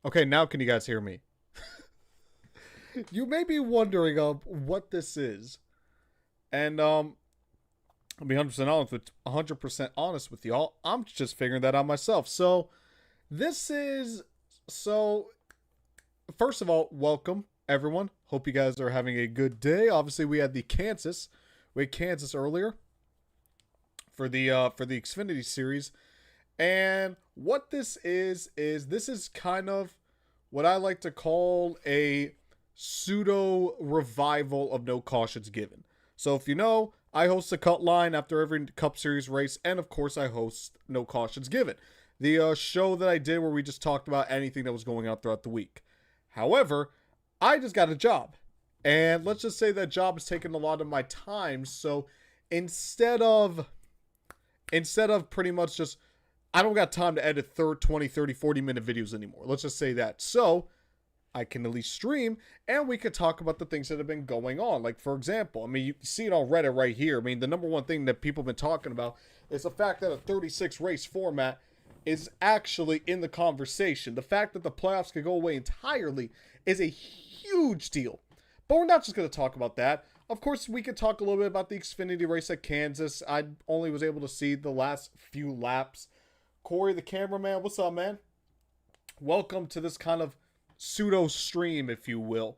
Okay, now can you guys hear me? You may be wondering what this is, and I'll be 100% honest with y'all. I'm just figuring that out myself. This is so. First of all, welcome everyone. Hope you guys are having a good day. Obviously, we had Kansas earlier for the Xfinity series, and what this is kind of what I like to call a pseudo revival of No Cautions Given. So if you know, I host a cut line after every Cup Series race, and of course I host No Cautions Given, the show that I did where we just talked about anything that was going on throughout the week. However, I just got a job, and let's just say that job has taken a lot of my time. So instead of pretty much just, I don't got time to edit 20, 30, 40-minute videos anymore. Let's just say that. So I can at least stream, and we could talk about the things that have been going on. Like, for example, I mean, you see it on Reddit right here. I mean, the number one thing that people have been talking about is the fact that a 36 race format is actually in the conversation. The fact that the playoffs could go away entirely is a huge deal. But we're not just going to talk about that. Of course, we could talk a little bit about the Xfinity race at Kansas. I only was able to see the last few laps. Corey, the cameraman, what's up, man? Welcome to this kind of pseudo stream, if you will.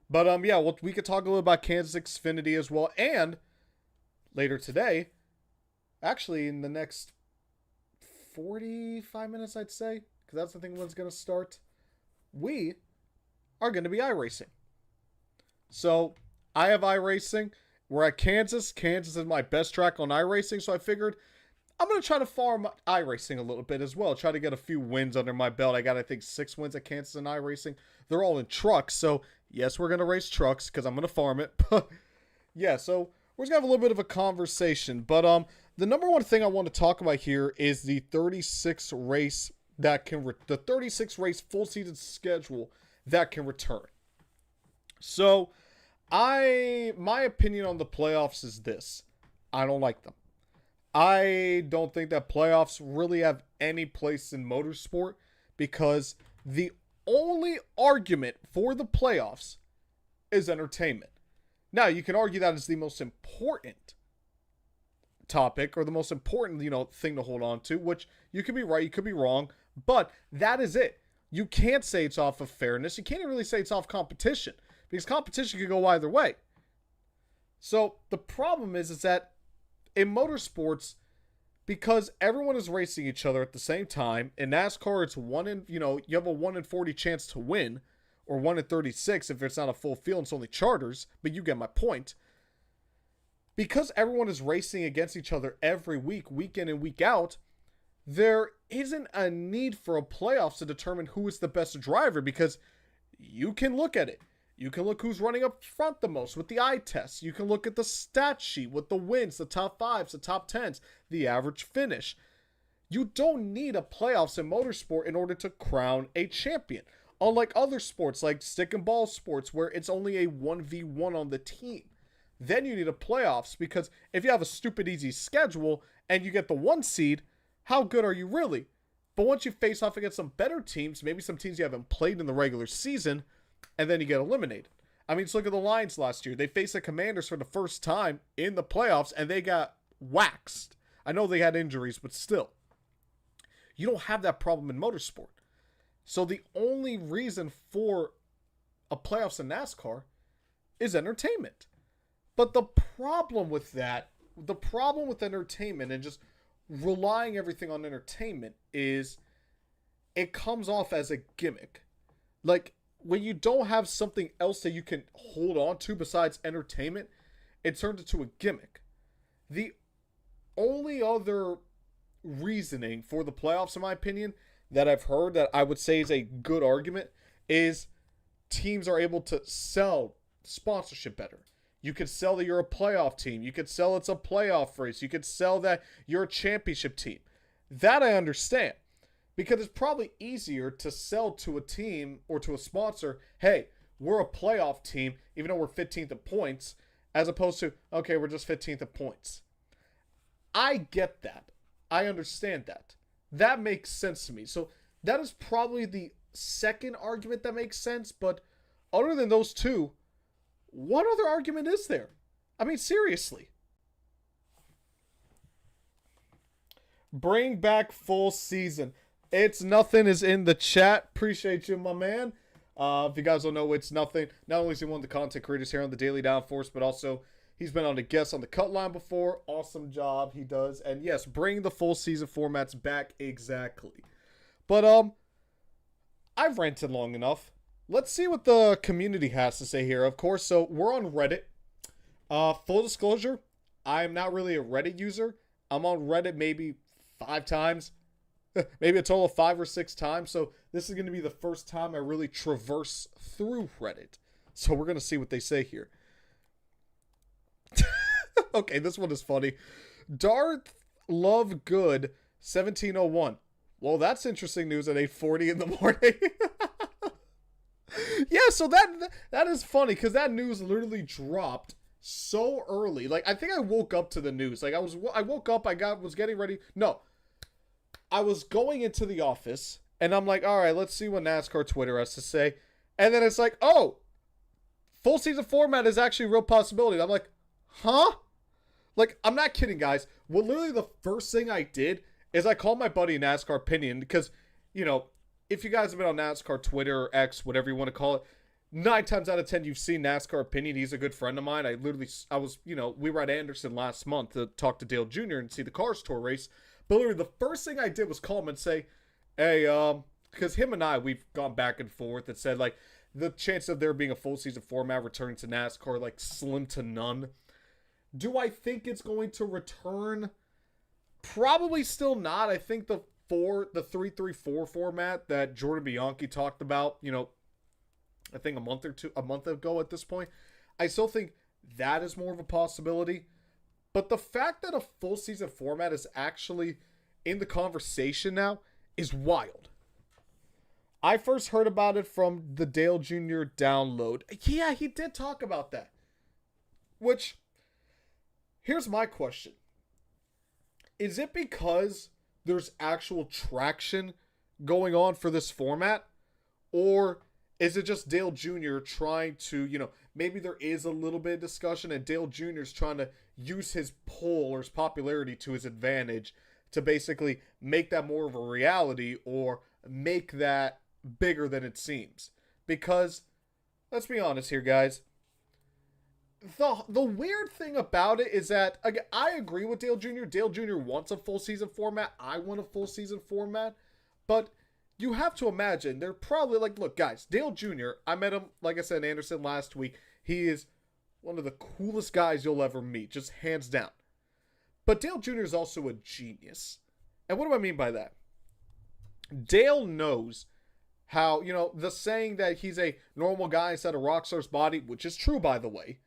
But yeah, we could talk a little about Kansas Xfinity as well. And later today, actually in the next 45 minutes, I'd say, because that's the thing when's going to start, we are going to be iRacing. So I have iRacing. We're at Kansas. Kansas is my best track on iRacing, so I figured I'm going to try to farm iRacing a little bit as well. Try to get a few wins under my belt. I got, I think, 6 wins at Kansas in iRacing. They're all in trucks, so yes, we're going to race trucks because I'm going to farm it. But yeah, so we're just going to have a little bit of a conversation. But the number one thing I want to talk about here is the 36 race the 36 race full season schedule that can return. So my opinion on the playoffs is this. I don't like them. I don't think that playoffs really have any place in motorsport because the only argument for the playoffs is entertainment. Now, you can argue that is the most important topic or the most important, thing to hold on to, which you could be right, you could be wrong, but that is it. You can't say it's off of fairness. You can't really say it's off competition because competition could go either way. So the problem is that in motorsports, because everyone is racing each other at the same time, in NASCAR it's you have a 1 in 40 chance to win, or 1 in 36 if it's not a full field and it's only charters, but you get my point. Because everyone is racing against each other every week in and week out, there isn't a need for a playoffs to determine who is the best driver because you can look at it. You can look who's running up front the most with the eye test. You can look at the stat sheet with the wins, the top 5s, the top 10s, the average finish. You don't need a playoffs in motorsport in order to crown a champion. Unlike other sports like stick and ball sports where it's only a 1v1 on the team. Then you need a playoffs because if you have a stupid easy schedule and you get the 1 seed, how good are you really? But once you face off against some better teams, maybe some teams you haven't played in the regular season, and then you get eliminated. I mean, just look at the Lions last year. They faced the Commanders for the first time in the playoffs, and they got waxed. I know they had injuries, but still. You don't have that problem in motorsport. So the only reason for a playoffs in NASCAR is entertainment. But the problem with entertainment and just relying everything on entertainment is it comes off as a gimmick. Like, when you don't have something else that you can hold on to besides entertainment, it turns into a gimmick. The only other reasoning for the playoffs, in my opinion, that I've heard that I would say is a good argument is teams are able to sell sponsorship better. You could sell that you're a playoff team. You could sell it's a playoff race. You could sell that you're a championship team. That I understand. Because it's probably easier to sell to a team or to a sponsor, hey, we're a playoff team, even though we're 15th in points, as opposed to, okay, we're just 15th in points. I get that. I understand that. That makes sense to me. So that is probably the second argument that makes sense, but other than those two, what other argument is there? I mean, seriously. Bring back full season. It's nothing is in the chat. Appreciate you, my man. If you guys don't know, it's nothing. Not only is he one of the content creators here on the Daily Downforce, but also he's been on a guest on the Cut Line before. Awesome job he does. And yes, bring the full season formats back exactly. But I've ranted long enough. Let's see what the community has to say here. Of course, so we're on Reddit. Full disclosure, I'm not really a Reddit user. I'm on Reddit maybe 5 times. Maybe a total of 5 or 6 times. So this is going to be the first time I really traverse through Reddit. So we're going to see what they say here. Okay, this one is funny. Darth Love Good 1701. Well, that's interesting news at 8:40 in the morning. Yeah, so that is funny because that news literally dropped so early. Like, I think I woke up to the news. Like, I woke up, was getting ready. No, I was going into the office, and I'm like, all right, let's see what NASCAR Twitter has to say. And then it's like, oh, full season format is actually a real possibility. And I'm like, huh? Like, I'm not kidding, guys. Well, literally the first thing I did is I called my buddy NASCAR Opinion because, you know, if you guys have been on NASCAR Twitter or X, whatever you want to call it, 9 times out of 10 you've seen NASCAR Opinion. He's a good friend of mine. We were at Anderson last month to talk to Dale Jr. and see the Cars Tour race. But literally the first thing I did was call him and say, hey, because him and I, we've gone back and forth and said, like, the chance of there being a full season format returning to NASCAR, like, slim to none. Do I think it's going to return? Probably still not. I think the 3-3-4 format that Jordan Bianchi talked about, you know, I think a month ago at this point, I still think that is more of a possibility. But the fact that a full season format is actually in the conversation now is wild. I first heard about it from the Dale Jr. download. Yeah, he did talk about that. Which, here's my question. Is it because there's actual traction going on for this format? Or is it just Dale Jr. trying to, you know, maybe there is a little bit of discussion and Dale Jr. is trying to use his pull or his popularity to his advantage to basically make that more of a reality or make that bigger than it seems? Because, let's be honest here, guys. The weird thing about it is that, again, I agree with Dale Jr. Dale Jr. wants a full season format. I want a full season format. But you have to imagine, they're probably like, look, guys, Dale Jr., I met him, like I said, in Anderson last week. He is one of the coolest guys you'll ever meet, just hands down. But Dale Jr. is also a genius. And what do I mean by that? Dale knows how, you know, the saying that he's a normal guy instead of rock star's body, which is true, by the way.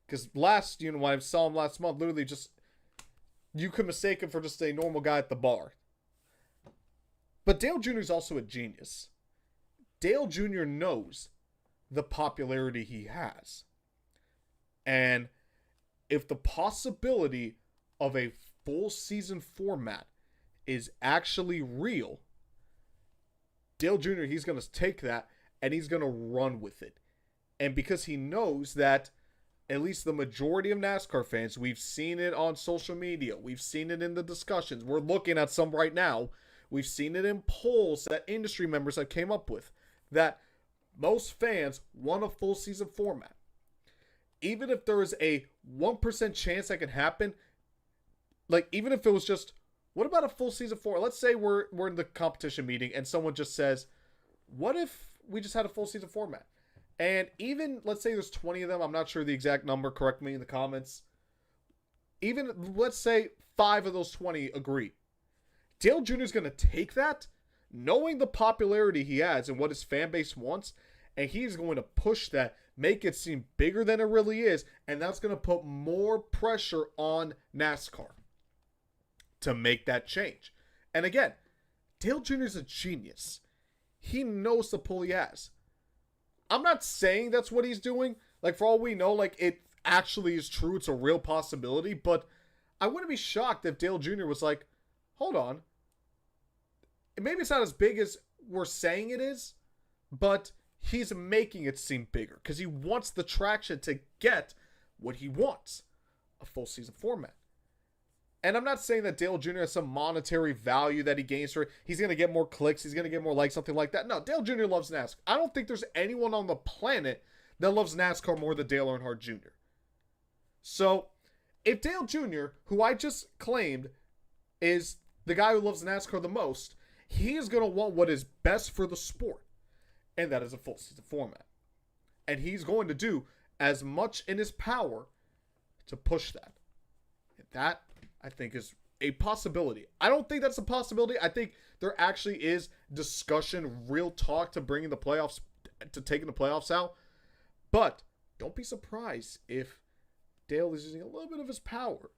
Because when I saw him last month, literally just, you could mistake him for just a normal guy at the bar. But Dale Jr. is also a genius. Dale Jr. knows the popularity he has. And if the possibility of a full season format is actually real, Dale Jr., he's going to take that and he's going to run with it. And because he knows that at least the majority of NASCAR fans, we've seen it on social media, we've seen it in the discussions, we're looking at some right now, we've seen it in polls that industry members have came up with, that most fans want a full season format. Even if there is a 1% chance that can happen, like even if it was just, what about a full season format? Let's say we're in the competition meeting and someone just says, what if we just had a full season format? And even, let's say there's 20 of them, I'm not sure the exact number, correct me in the comments. Even, let's say 5 of those 20 agree. Dale Jr. is going to take that, knowing the popularity he has and what his fan base wants, and he's going to push that, make it seem bigger than it really is, and that's going to put more pressure on NASCAR to make that change. And again, Dale Jr. is a genius. He knows the pull he has. I'm not saying that's what he's doing. Like, for all we know, like, it actually is true. It's a real possibility. But I wouldn't be shocked if Dale Jr. was like, hold on. Maybe it's not as big as we're saying it is, but he's making it seem bigger because he wants the traction to get what he wants, a full season format. And I'm not saying that Dale Jr. has some monetary value that he gains for it. He's going to get more clicks. He's going to get more likes, something like that. No, Dale Jr. loves NASCAR. I don't think there's anyone on the planet that loves NASCAR more than Dale Earnhardt Jr. So, if Dale Jr., who I just claimed is the guy who loves NASCAR the most, he is going to want what is best for the sport. And that is a full season format. And he's going to do as much in his power to push that. And that, I think, is a possibility. I don't think that's a possibility. I think there actually is discussion, real talk to bringing the playoffs, to taking the playoffs out. But don't be surprised if Dale is using a little bit of his power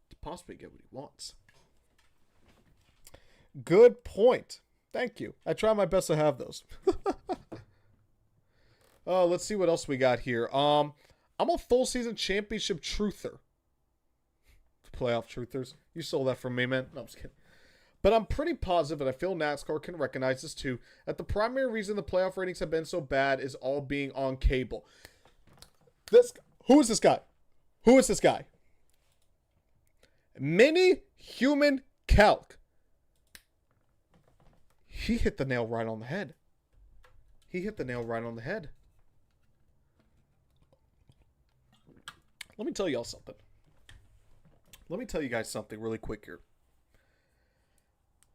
to possibly get what he wants. Good point. Thank you. I try my best to have those. Let's see what else we got here. I'm a full season championship truther. Playoff truthers. You stole that from me, man. No, I'm just kidding. But I'm pretty positive, and I feel NASCAR can recognize this too, that the primary reason the playoff ratings have been so bad is all being on cable. Who is this guy? Who is this guy? Mini Human Calc. He hit the nail right on the head. He hit the nail right on the head. Let me tell y'all something. Let me tell you guys something really quick here.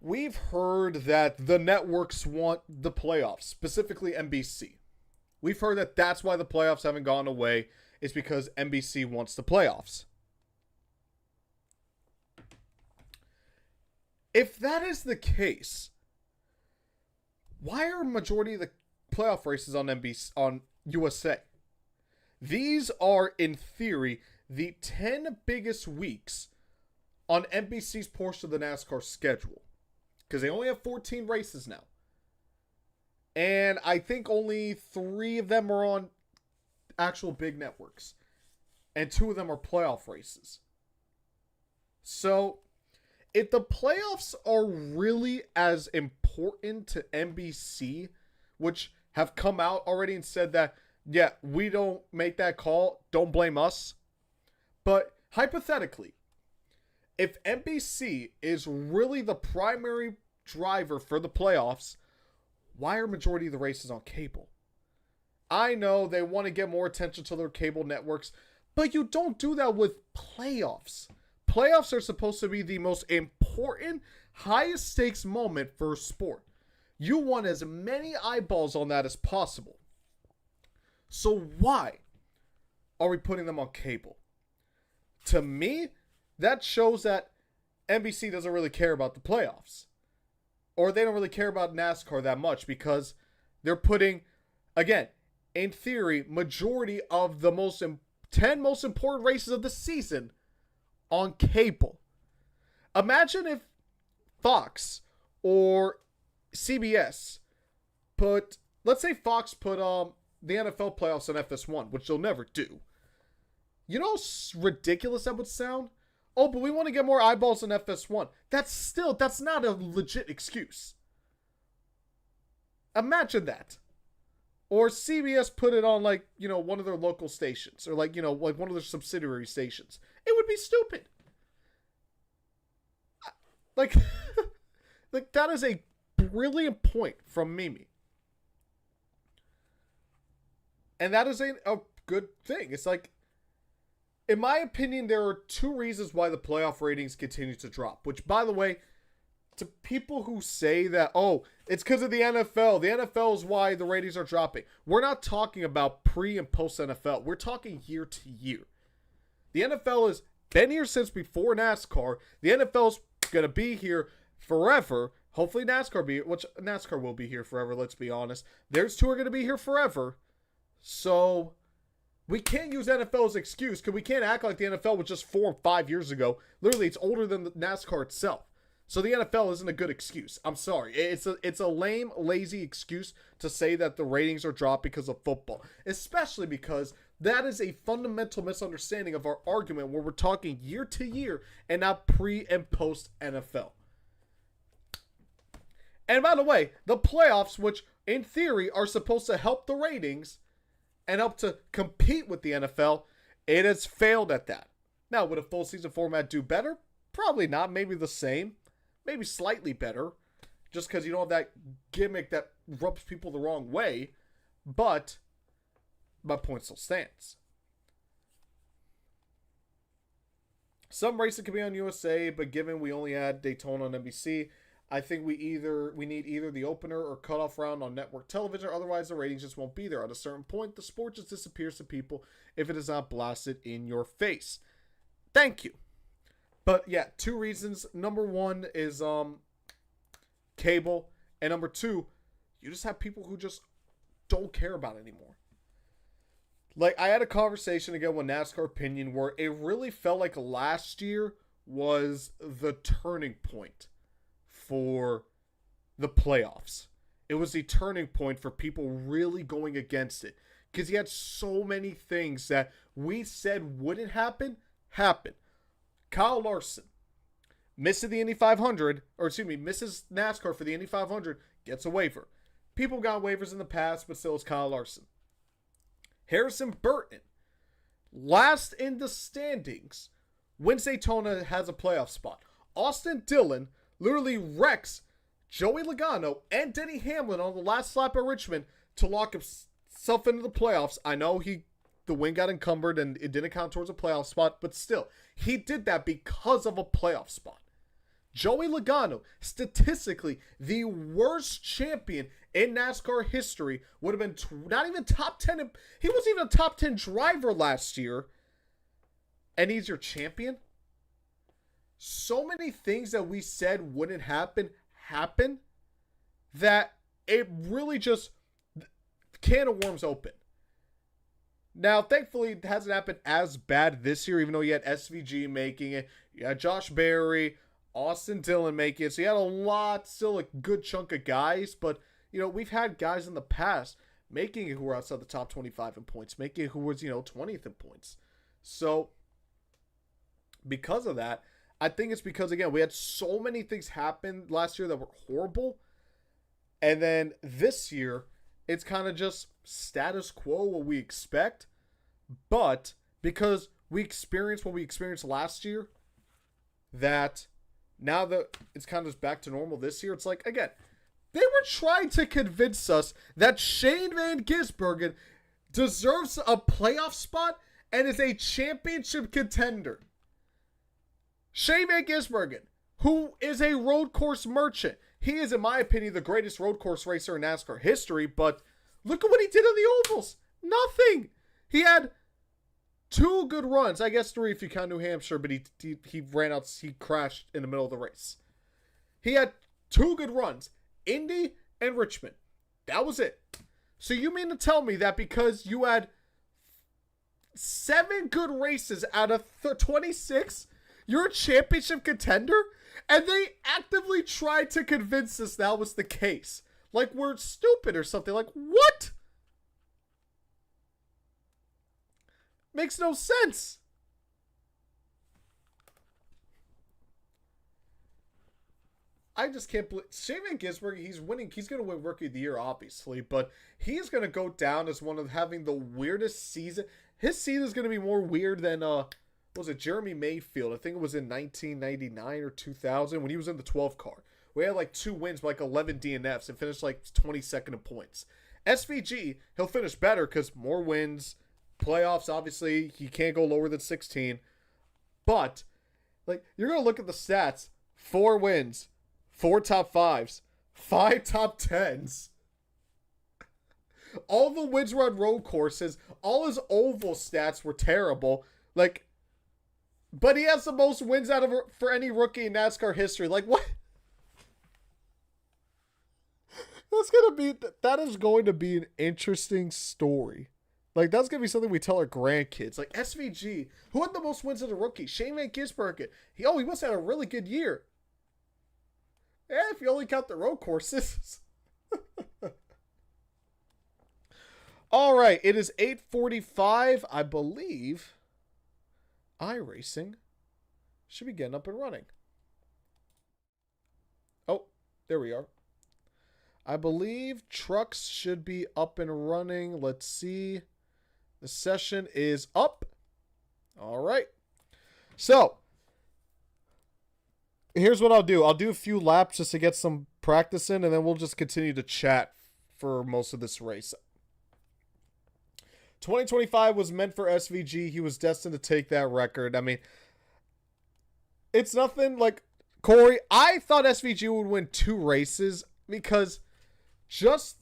We've heard that the networks want the playoffs, specifically NBC. We've heard that that's why the playoffs haven't gone away, is because NBC wants the playoffs. If that is the case, why are a majority of the playoff races on NBC, on USA? These are, in theory, the 10 biggest weeks on NBC's portion of the NASCAR schedule. Because they only have 14 races now. And I think only 3 of them are on actual big networks. And 2 of them are playoff races. So, if the playoffs are really as important to NBC, which have come out already and said that, yeah, we don't make that call, don't blame us. But hypothetically, if NBC is really the primary driver for the playoffs, why are majority of the races on cable? I know they want to get more attention to their cable networks, but you don't do that with playoffs. Playoffs are supposed to be the most important, highest stakes moment for a sport. You want as many eyeballs on that as possible. So why are we putting them on cable? To me, that shows that NBC doesn't really care about the playoffs. Or they don't really care about NASCAR that much because they're putting, again, in theory, majority of the 10 most important races of the season on cable. Imagine if Fox or CBS let's say Fox put the NFL playoffs on FS1, which they'll never do. You know how ridiculous that would sound? Oh, but we want to get more eyeballs on FS1. That's not a legit excuse. Imagine that. Or CBS put it on, like, you know, one of their local stations. Or, like, you know, like one of their subsidiary stations. It would be stupid. Like, like that is a brilliant point from Mimi. And that is a good thing. It's like, in my opinion, there are 2 reasons why the playoff ratings continue to drop. Which, by the way, to people who say that, oh, it's because of the NFL. The NFL is why the ratings are dropping. We're not talking about pre and post NFL. We're talking year to year. The NFL has been here since before NASCAR. The NFL's going to be here forever. Hopefully NASCAR will be here forever, let's be honest. Theirs 2 are going to be here forever. So we can't use NFL as an excuse because we can't act like the NFL was just 4 and 5 years ago. Literally, it's older than the NASCAR itself. So the NFL isn't a good excuse. I'm sorry. It's a lame, lazy excuse to say that the ratings are dropped because of football. Especially because that is a fundamental misunderstanding of our argument where we're talking year to year and not pre and post NFL. And by the way, the playoffs, which in theory are supposed to help the ratings and help to compete with the NFL, it has failed at that. Now, would a full season format do better? Probably not. Maybe the same. Maybe slightly better. Just because you don't have that gimmick that rubs people the wrong way. But my point still stands. Some racing can be on USA, but given we only had Daytona on NBC, I think we need either the opener or cutoff round on network television, otherwise the ratings just won't be there. At a certain point, the sport just disappears to people if it is not blasted in your face. Thank you. But yeah, 2 reasons. Number 1 is cable, and number 2, you just have people who just don't care about it anymore. Like, I had a conversation again with NASCAR Opinion where it really felt like last year was the turning point for the playoffs. It was the turning point for people really going against it. Because you had so many things that we said wouldn't happen. Kyle Larson misses the Indy 500, or excuse me, misses NASCAR for the Indy 500, gets a waiver. People got waivers in the past, but still it's Kyle Larson. Harrison Burton, last in the standings, wins Daytona, has a playoff spot. Austin Dillon literally wrecks Joey Logano and Denny Hamlin on the last lap at Richmond to lock himself into the playoffs. I know the win got encumbered and it didn't count towards a playoff spot, but still, he did that because of a playoff spot. Joey Logano, statistically, the worst champion in NASCAR history, would have been not even top 10. He wasn't even a top 10 driver last year, and he's your champion? So many things that we said wouldn't happen, that it really just, can of worms open. Now, thankfully, it hasn't happened as bad this year, even though you had SVG making it. You had Josh Berry, Austin Dillon making it. So you had a lot, still a good chunk of guys. But, you know, we've had guys in the past making it who were outside the top 25 in points, making it who was, 20th in points. So, because of that, I think it's because, again, we had so many things happen last year that were horrible. And then this year, it's kind of just status quo, what we expect. But because we experienced what we experienced last year, that now that it's kind of just back to normal this year, it's like, again, they were trying to convince us that Shane Van Gisbergen deserves a playoff spot and is a championship contender. Shane Van Gisbergen, who is a road course merchant. He is, in my opinion, the greatest road course racer in NASCAR history, but look at what he did on the ovals. Nothing. He had 2 good runs. I guess 3 if you count New Hampshire, but he ran out, he crashed in the middle of the race. He had 2 good runs, Indy and Richmond. That was it. So you mean to tell me that because you had 7 good races out of 26, you're a championship contender? And they actively tried to convince us that was the case. Like we're stupid or something. Like, what? Makes no sense. I just can't believe Shane Van Gisbergen, he's winning. He's going to win Rookie of the Year, obviously, but he's going to go down as one of having the weirdest season. His season is going to be more weird than was it Jeremy Mayfield? I think it was in 1999 or 2000 when he was in the 12 car. We had like 2 wins, but like 11 DNFs and finished like 22nd in points. SVG, he'll finish better because more wins, playoffs. Obviously, he can't go lower than 16. But like you're gonna look at the stats: 4 wins, 4 top 5s, 5 top 10s. All the wins were on road courses. All his oval stats were terrible. Like. But he has the most wins out of for any rookie in NASCAR history. Like, what? That is going to be an interesting story. Like, that's going to be something we tell our grandkids. Like, SVG, who had the most wins as a rookie? Shane Van Gisbergen. He must have had a really good year. Yeah, if you only count the road courses. All right, it is 8:45, I believe. iRacing should be getting up and running. Oh, there we are. I believe trucks should be up and running. Let's see. The session is up. All right. So, here's what I'll do. I'll do a few laps just to get some practice in, and then we'll just continue to chat for most of this race. 2025 was meant for SVG. He was destined to take that record. I mean, it's nothing like Corey. I thought SVG would win 2 races because just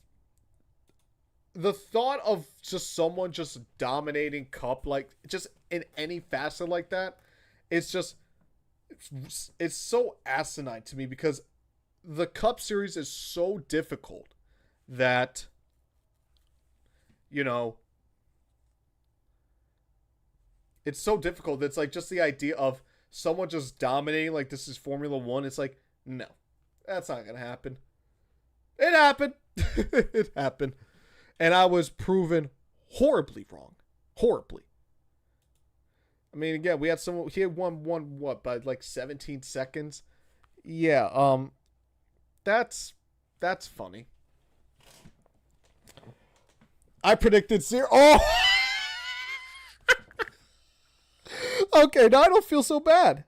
the thought of just someone just dominating Cup, like just in any facet like that, it's just, it's so asinine to me because the Cup Series is so difficult that, you know, it's so difficult. It's like just the idea of someone just dominating like this is Formula One. It's like, no, that's not going to happen. It happened. It happened. And I was proven horribly wrong. Horribly. I mean, again, we had someone, he had won what, by like 17 seconds? Yeah, that's funny. I predicted 0. Oh! Okay, now I don't feel so bad.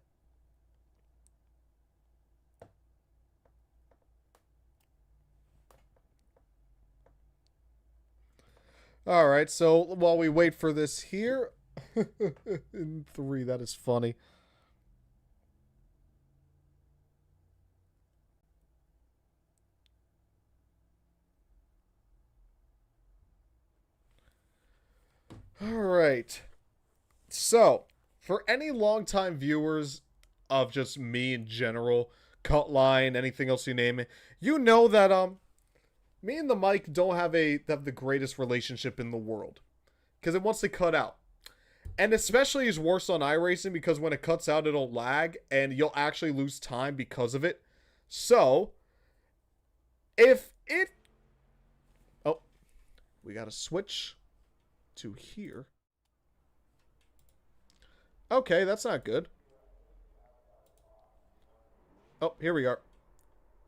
All right, so while we wait for this here, in 3, that is funny. All right, so for any longtime viewers of just me in general, Cutline, anything else you name it, you know that me and the mic don't have the greatest relationship in the world because it wants to cut out, and especially is worse on iRacing because when it cuts out it'll lag and you'll actually lose time because of it. So if it, oh, we gotta switch to here. Okay, that's not good. Oh, here we are.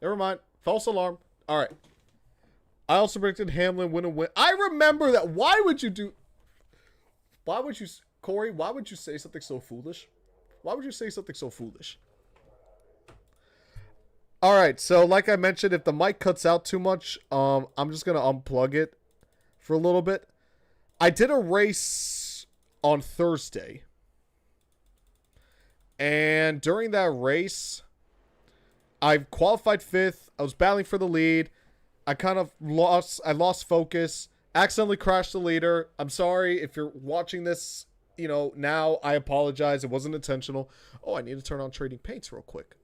Never mind. False alarm. All right. I also predicted Hamlin win. I remember that. Why would you do... Why would you... Corey, why would you say something so foolish? Why would you say something so foolish? All right, so like I mentioned, if the mic cuts out too much, I'm just going to unplug it for a little bit. I did a race on Thursday. And during that race, I qualified 5th. I was battling for the lead. I kind of lost focus. Accidentally crashed the leader. I'm sorry if you're watching this, you know, now. I apologize. It wasn't intentional. Oh, I need to turn on trading paints real quick.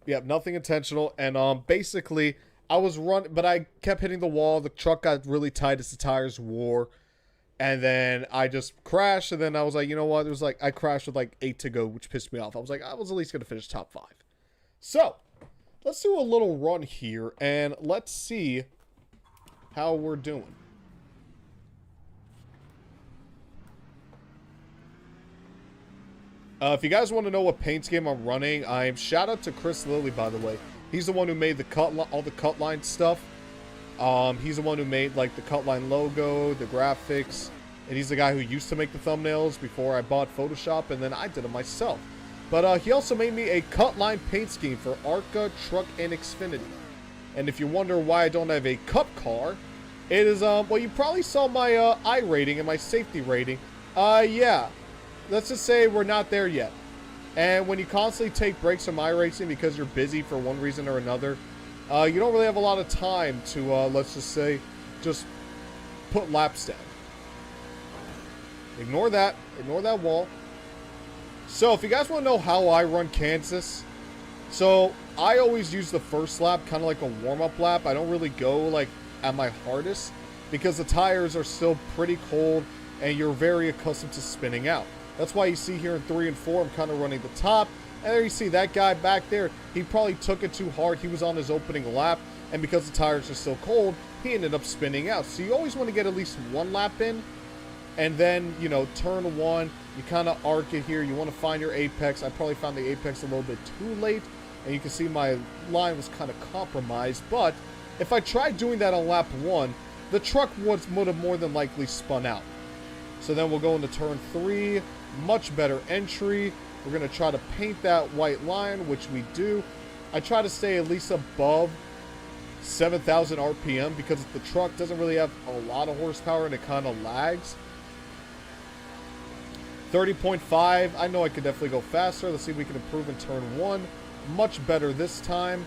Yep, nothing intentional. And basically, I was running, but I kept hitting the wall. The truck got really tight as the tires wore. And then I just crashed, and then I was like, you know what? It was like, I crashed with like 8 to go, which pissed me off. I was like, I was at least going to finish top 5. So, let's do a little run here, and let's see how we're doing. If you guys want to know what paint scheme I'm running, shout out to Chris Lilly, by the way. He's the one who made the all the cut line stuff. He's the one who made like the Cutline logo, the graphics, and he's the guy who used to make the thumbnails before I bought Photoshop, and then I did them myself. But he also made me a Cutline paint scheme for Arca, Truck, and Xfinity. And if you wonder why I don't have a Cup car, it is, well, you probably saw my I rating and my safety rating. Yeah, let's just say we're not there yet. And when you constantly take breaks from iRacing because you're busy for one reason or another, you don't really have a lot of time to, let's just say, just put laps down. Ignore that wall. So, if you guys want to know how I run Kansas, so I always use the first lap kind of like a warm-up lap. I don't really go, like, at my hardest because the tires are still pretty cold and you're very accustomed to spinning out. That's why you see here in 3 and 4, I'm kind of running the top. And there you see that guy back there, he probably took it too hard. He was on his opening lap, and because the tires are still cold, he ended up spinning out. So you always want to get at least 1 lap in, and then, you know, turn 1, you kind of arc it here. You want to find your apex. I probably found the apex a little bit too late, And you can see my line was kind of compromised. But if I tried doing that on lap 1, the truck would have more than likely spun out. So then we'll go into turn 3. Much better entry. We're going to try to paint that white line, which we do. I try to stay at least above 7,000 RPM because the truck doesn't really have a lot of horsepower and it kind of lags. 30.5. I know I could definitely go faster. Let's see if we can improve in turn 1. Much better this time.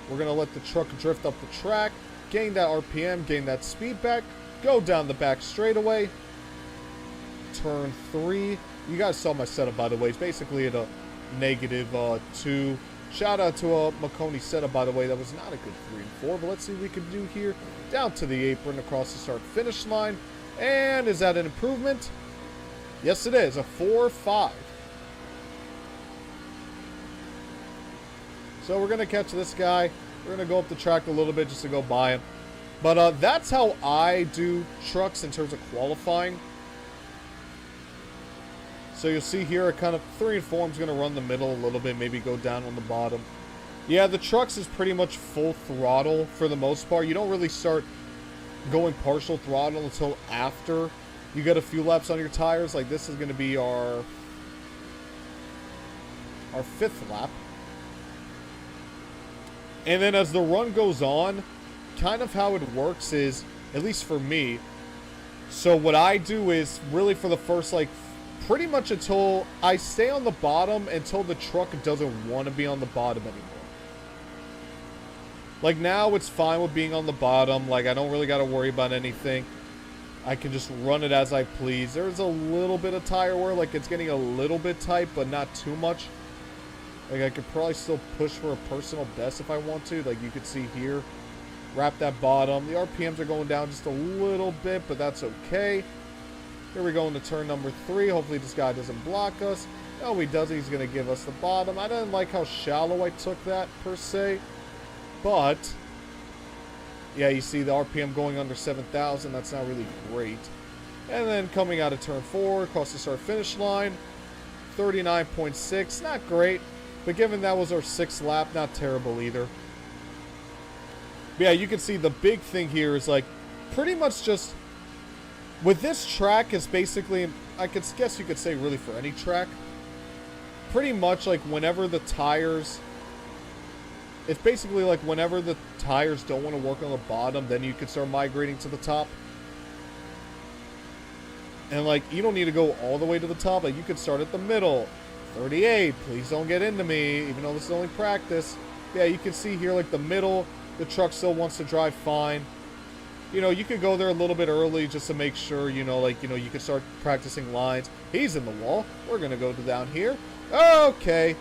We're going to let the truck drift up the track, gain that RPM, gain that speed back, go down the back straightaway. Turn 3. You guys saw my setup, by the way. It's basically at a -2. Shout out to Makoni setup, by the way. That was not a good 3 and 4, but let's see what we can do here. Down to the apron, across the start-finish line. And is that an improvement? Yes, it is. A 4-5. So we're going to catch this guy. We're going to go up the track a little bit just to go by him. But that's how I do trucks in terms of qualifying. So you'll see here, kind of 3 and 4, I'm going to run the middle a little bit, maybe go down on the bottom. Yeah, the trucks is pretty much full throttle for the most part. You don't really start going partial throttle until after you get a few laps on your tires. Like this is going to be our 5th lap. And then as the run goes on, kind of how it works is, at least for me, so what I do is really for the first like pretty much until I stay on the bottom until the truck doesn't want to be on the bottom anymore. Like now it's fine with being on the bottom. Like I don't really got to worry about anything. I can just run it as I please. There's a little bit of tire wear. Like it's getting a little bit tight, but not too much. Like I could probably still push for a personal best if I want to. Like you could see here. Wrap that bottom. The RPMs are going down just a little bit, but that's okay. Here we go into turn number 3. Hopefully this guy doesn't block us. No, he doesn't. He's going to give us the bottom. I didn't like how shallow I took that, per se. But, yeah, you see the RPM going under 7,000. That's not really great. And then coming out of turn 4, across the start-finish line, 39.6. Not great. But given that was our 6th lap, not terrible either. But yeah, you can see the big thing here is, like, pretty much just... With this track, it's basically, I could guess you could say really for any track, pretty much like whenever the tires, it's basically like whenever the tires don't want to work on the bottom, then you can start migrating to the top. And like, you don't need to go all the way to the top, like you could start at the middle. 38, please don't get into me, even though this is only practice. Yeah, you can see here like the middle, the truck still wants to drive fine. You know, you could go there a little bit early just to make sure, you know, like, you know, you can start practicing lines. He's in the wall. We're going to go to down here. Okay.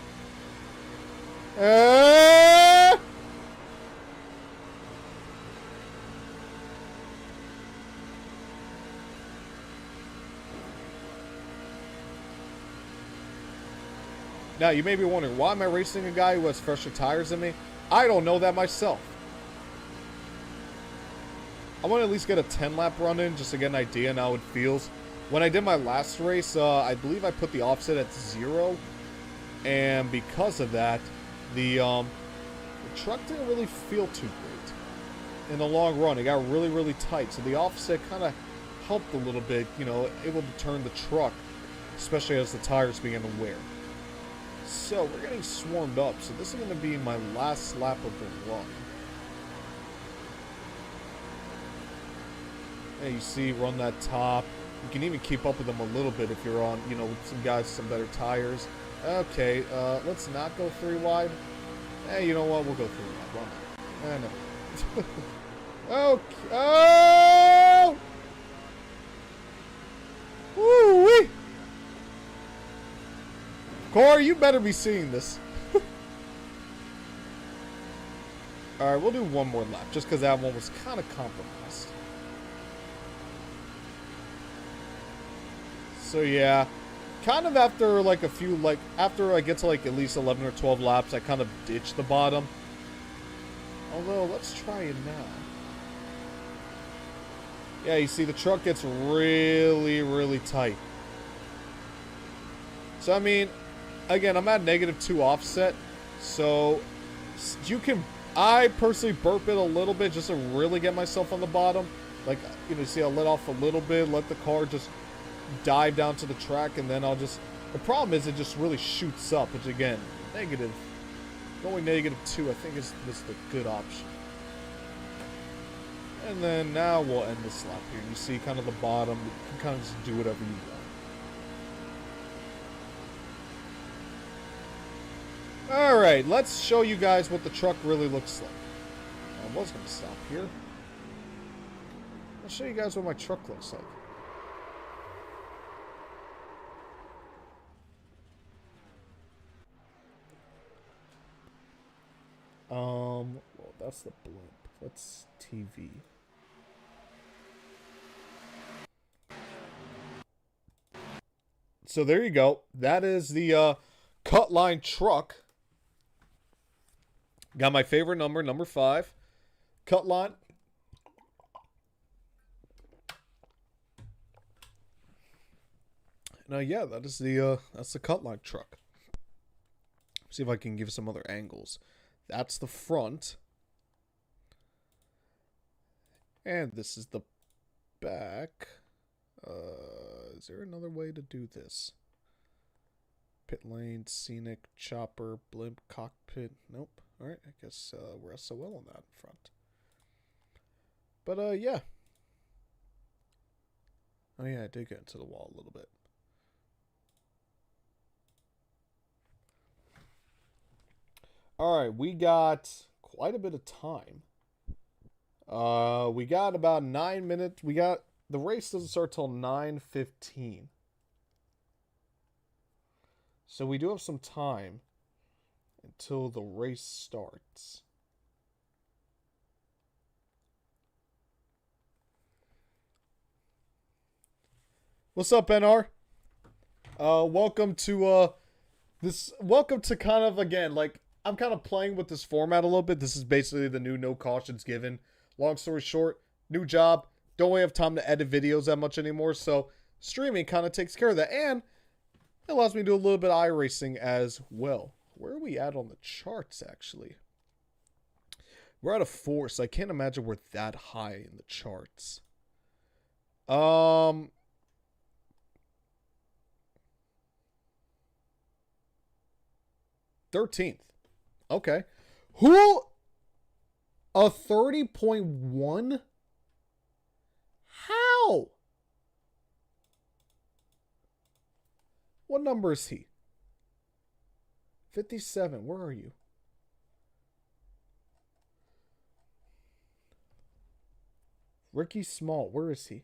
Now, you may be wondering, why am I racing a guy who has fresher tires than me? I don't know that myself. I want to at least get a 10-lap run in just to get an idea on how it feels. When I did my last race, I believe I put the offset at 0. And because of that, the truck didn't really feel too great in the long run. It got really, really tight. So the offset kind of helped a little bit, you know, able to turn the truck, especially as the tires began to wear. So we're getting swarmed up. So this is going to be my last lap of the run. And you see, run that top. You can even keep up with them a little bit if you're on, you know, some guys with some better tires. Okay, let's not go 3 wide. Hey, you know what? We'll go 3 wide. Why not? No. Okay. Oh! Woo-wee! Corey, you better be seeing this. Alright, we'll do one more lap, just because that one was kind of compromised. So yeah, kind of after like a few, like after I get to like at least 11 or 12 laps, I kind of ditch the bottom. Although, let's try it now. Yeah, you see the truck gets really, really tight. So I mean, again, I'm at -2 offset. So you can, I personally burp it a little bit just to really get myself on the bottom. Like, you know, see, I'll let off a little bit, let the car just dive down to the track, and then I'll just, the problem is it just really shoots up, which again, negative, going -2 I think is the good option. And then now we'll end this lap here. You see kind of the bottom, you can kind of just do whatever you want. Alright, let's show you guys what the truck really looks like. I was going to stop here. I'll show you guys what my truck looks like. Well, that's the blimp. Let's TV. So there you go. That is the cut line truck. Got my favorite number, number 5. Cut line. Now, yeah, that is that's the cut line truck. See if I can give some other angles. That's the front. And this is the back. Is there another way to do this? Pit lane, scenic, chopper, blimp, cockpit. Nope. Alright, I guess we're SOL on that in front. But, yeah. Oh, yeah, I did get into the wall a little bit. Alright, we got quite a bit of time. We got about 9 minutes. The race doesn't start till 9:15. So we do have some time until the race starts. What's up, NR? Welcome to welcome to kind of, again, like, I'm kind of playing with this format a little bit. This is basically the new no cautions given. Long story short, new job. Don't really have time to edit videos that much anymore. So streaming kind of takes care of that. And it allows me to do a little bit of iRacing as well. Where are we at on the charts, actually? We're at a 4, so I can't imagine we're that high in the charts. 13th. Okay. Who? A 30.1? How? What number is he? 57. Where are you? Ricky Small. Where is he?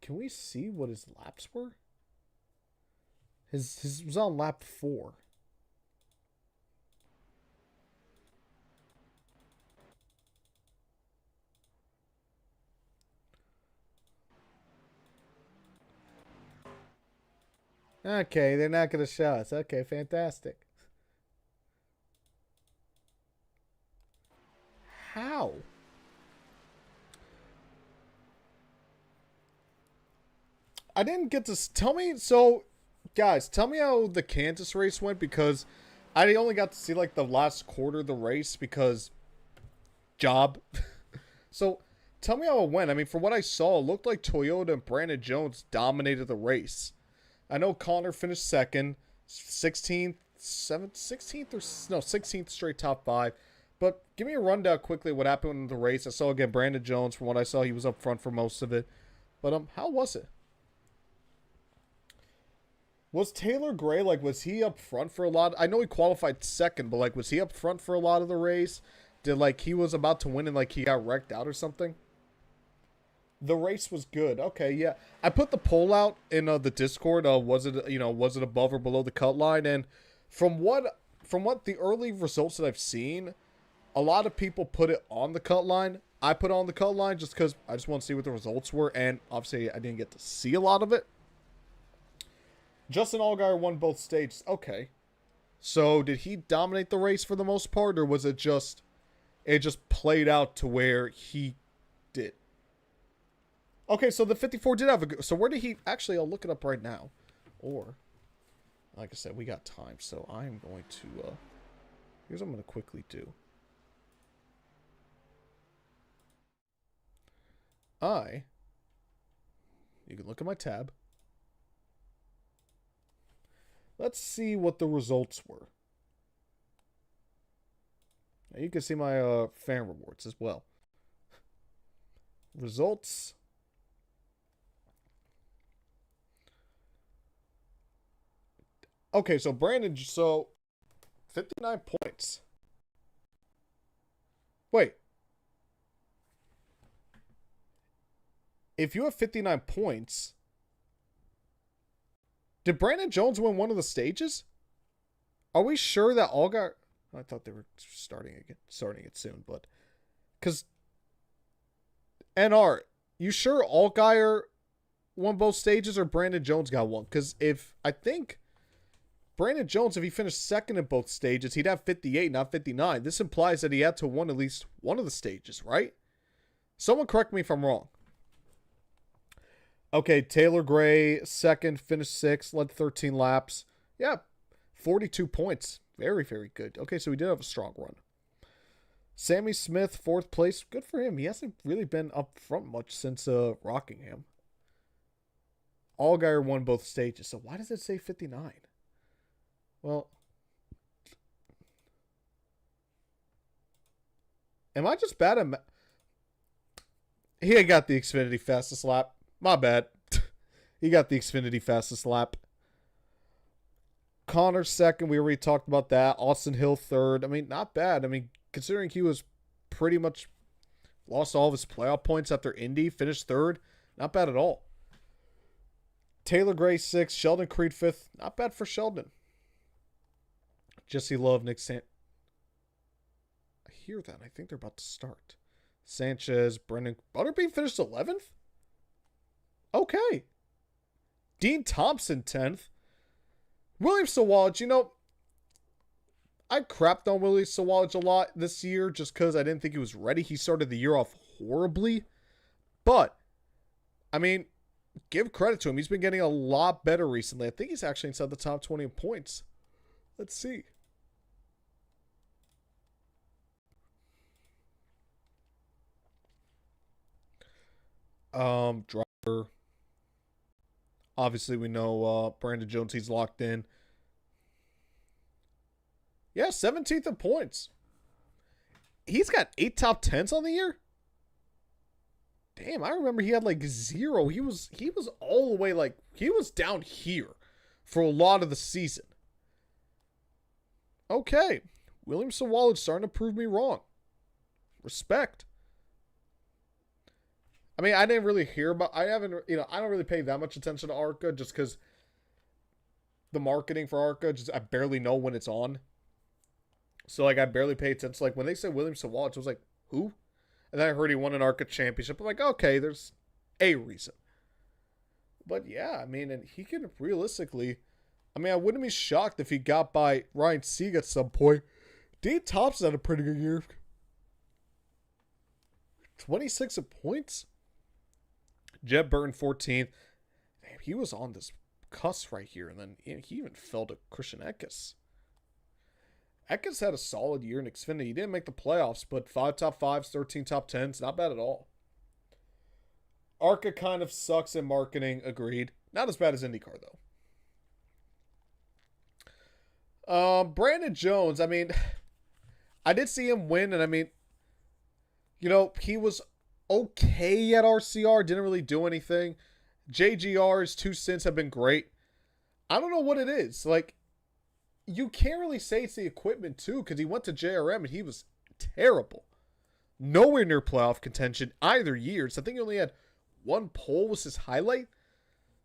Can we see what his laps were? His was on lap 4. Okay, they're not going to show us. Okay, fantastic. How? I didn't get to tell me. So, guys, tell me how the Kansas race went, because I only got to see like the last quarter of the race because job. So, tell me how it went. I mean, from what I saw, it looked like Toyota and Brandon Jones dominated the race. I know Connor finished second, 16th, 7th, 16th or no, 16th straight top 5. But give me a rundown quickly of what happened in the race. I saw again Brandon Jones. From what I saw, he was up front for most of it. But how was it? Was Taylor Gray, like, was he up front for a lot? I know he qualified second, but, like, was he up front for a lot of the race? Did, like, he was about to win and, like, he got wrecked out or something? The race was good. Okay, yeah. I put the poll out in the Discord. Was it above or below the cut line? And from what the early results that I've seen, a lot of people put it on the cut line. I put it on the cut line just because I just want to see what the results were. And, obviously, I didn't get to see a lot of it. Justin Allgaier won both stages. Okay. So did he dominate the race for the most part, or was it just played out to where he did? Okay, so the 54 did have a good... So where did he... Actually, I'll look it up right now. Or, like I said, we got time. So I'm going to... Here's what I'm going to quickly do. You can look at my tab. Let's see what the results were. Now you can see my fan rewards as well. Results. Okay, so Brandon, 59 points. Wait. If you have 59 points, did Brandon Jones win one of the stages? Are we sure that Allgaier... I thought they were starting it soon, but... Because... NR, you sure Allgaier won both stages or Brandon Jones got one? Because I think Brandon Jones, if he finished second in both stages, he'd have 58, not 59. This implies that he had to win at least one of the stages, right? Someone correct me if I'm wrong. Okay, Taylor Gray, second, finished sixth, led 13 laps. Yeah, 42 points. Very, very good. Okay, so he did have a strong run. Sammy Smith, fourth place. Good for him. He hasn't really been up front much since Rockingham. Allgaier won both stages. So why does it say 59? Well, am I just bad at... He ain't got the Xfinity fastest lap. My bad. He got the Xfinity fastest lap. Connor second. We already talked about that. Austin Hill third. I mean, not bad. I mean, considering he was pretty much lost all of his playoff points after Indy, finished third. Not bad at all. Taylor Gray sixth. Sheldon Creed fifth. Not bad for Sheldon. Jesse Love, Nick I hear that. I think they're about to start. Sanchez, Brendan Butterbean finished 11th? Okay. Dean Thompson 10th. William Sawalich, I crapped on Willie Sawalich a lot this year just because I didn't think he was ready. He started the year off horribly. But, I mean, give credit to him. He's been getting a lot better recently. I think he's actually inside the top 20 in points. Let's see. Driver. Obviously, we know Brandon Jones, he's locked in. Yeah, 17th in points. He's got 8 top 10s on the year? Damn, I remember he had like 0. He was all the way like... He was down here for a lot of the season. Okay. William Sawalich starting to prove me wrong. Respect. I mean, I didn't really hear about... I don't really pay that much attention to ARCA just because the marketing for ARCA, I barely know when it's on. So, like, I barely pay attention. Like, when they said William Sawalich, I was like, who? And then I heard he won an ARCA championship. I'm like, okay, there's a reason. But, yeah, I mean, and he can realistically... I mean, I wouldn't be shocked if he got by Ryan Sieg at some point. Dean Thompson had a pretty good year. 26 points? Jeb Burton 14th. Damn, he was on this cusp right here. And then he even fell to Christian Eckes. Eckes had a solid year in Xfinity. He didn't make the playoffs, but 5 top 5s, 13 top 10s. Not bad at all. ARCA kind of sucks in marketing. Agreed. Not as bad as IndyCar, though. Brandon Jones, I mean, I did see him win, and I mean, he was okay at RCR, didn't really do anything. JGR's 2 stints have been great. I don't know what it is. Like, you can't really say it's the equipment, too, because he went to JRM, and he was terrible. Nowhere near playoff contention either year. So I think he only had 1 pole was his highlight.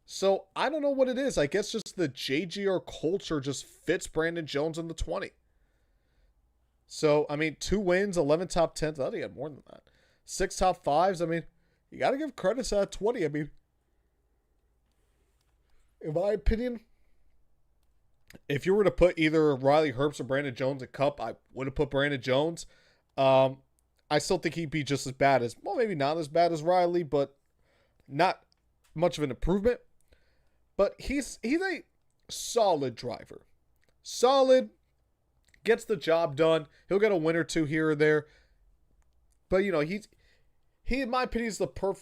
So, I don't know what it is. I guess just the JGR culture just fits Brandon Jones in the 20. So, I mean, 2 wins, 11 top 10s. I thought he had more than that. 6 top 5s. I mean, you got to give credit to that 20. I mean, in my opinion, If you were to put either Riley Herbst or Brandon Jones in Cup, I would have put Brandon Jones. Um, I still think he'd be just as bad as, well, maybe not as bad as Riley, but not much of an improvement. But he's a solid driver. Solid, gets the job done. He'll get a win or two here or there. But he in my opinion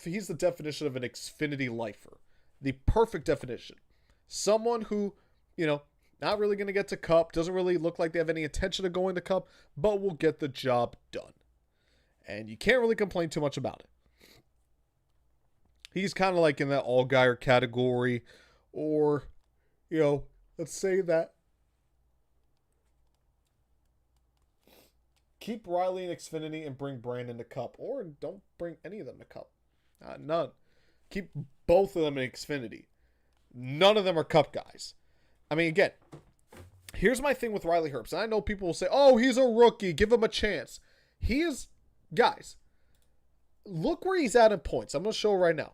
he's the definition of an Xfinity lifer. The perfect definition. Someone who, not really going to get to Cup, doesn't really look like they have any intention of going to Cup, but will get the job done. And you can't really complain too much about it. He's kind of like in that Allgaier category, or, let's say that keep Riley in Xfinity and bring Brandon to Cup, or don't bring any of them to Cup. None. Keep both of them in Xfinity. None of them are Cup guys. I mean, again, here's my thing with Riley Herbst. And I know people will say, oh, he's a rookie, give him a chance. He is, guys, look where he's at in points. I'm going to show right now.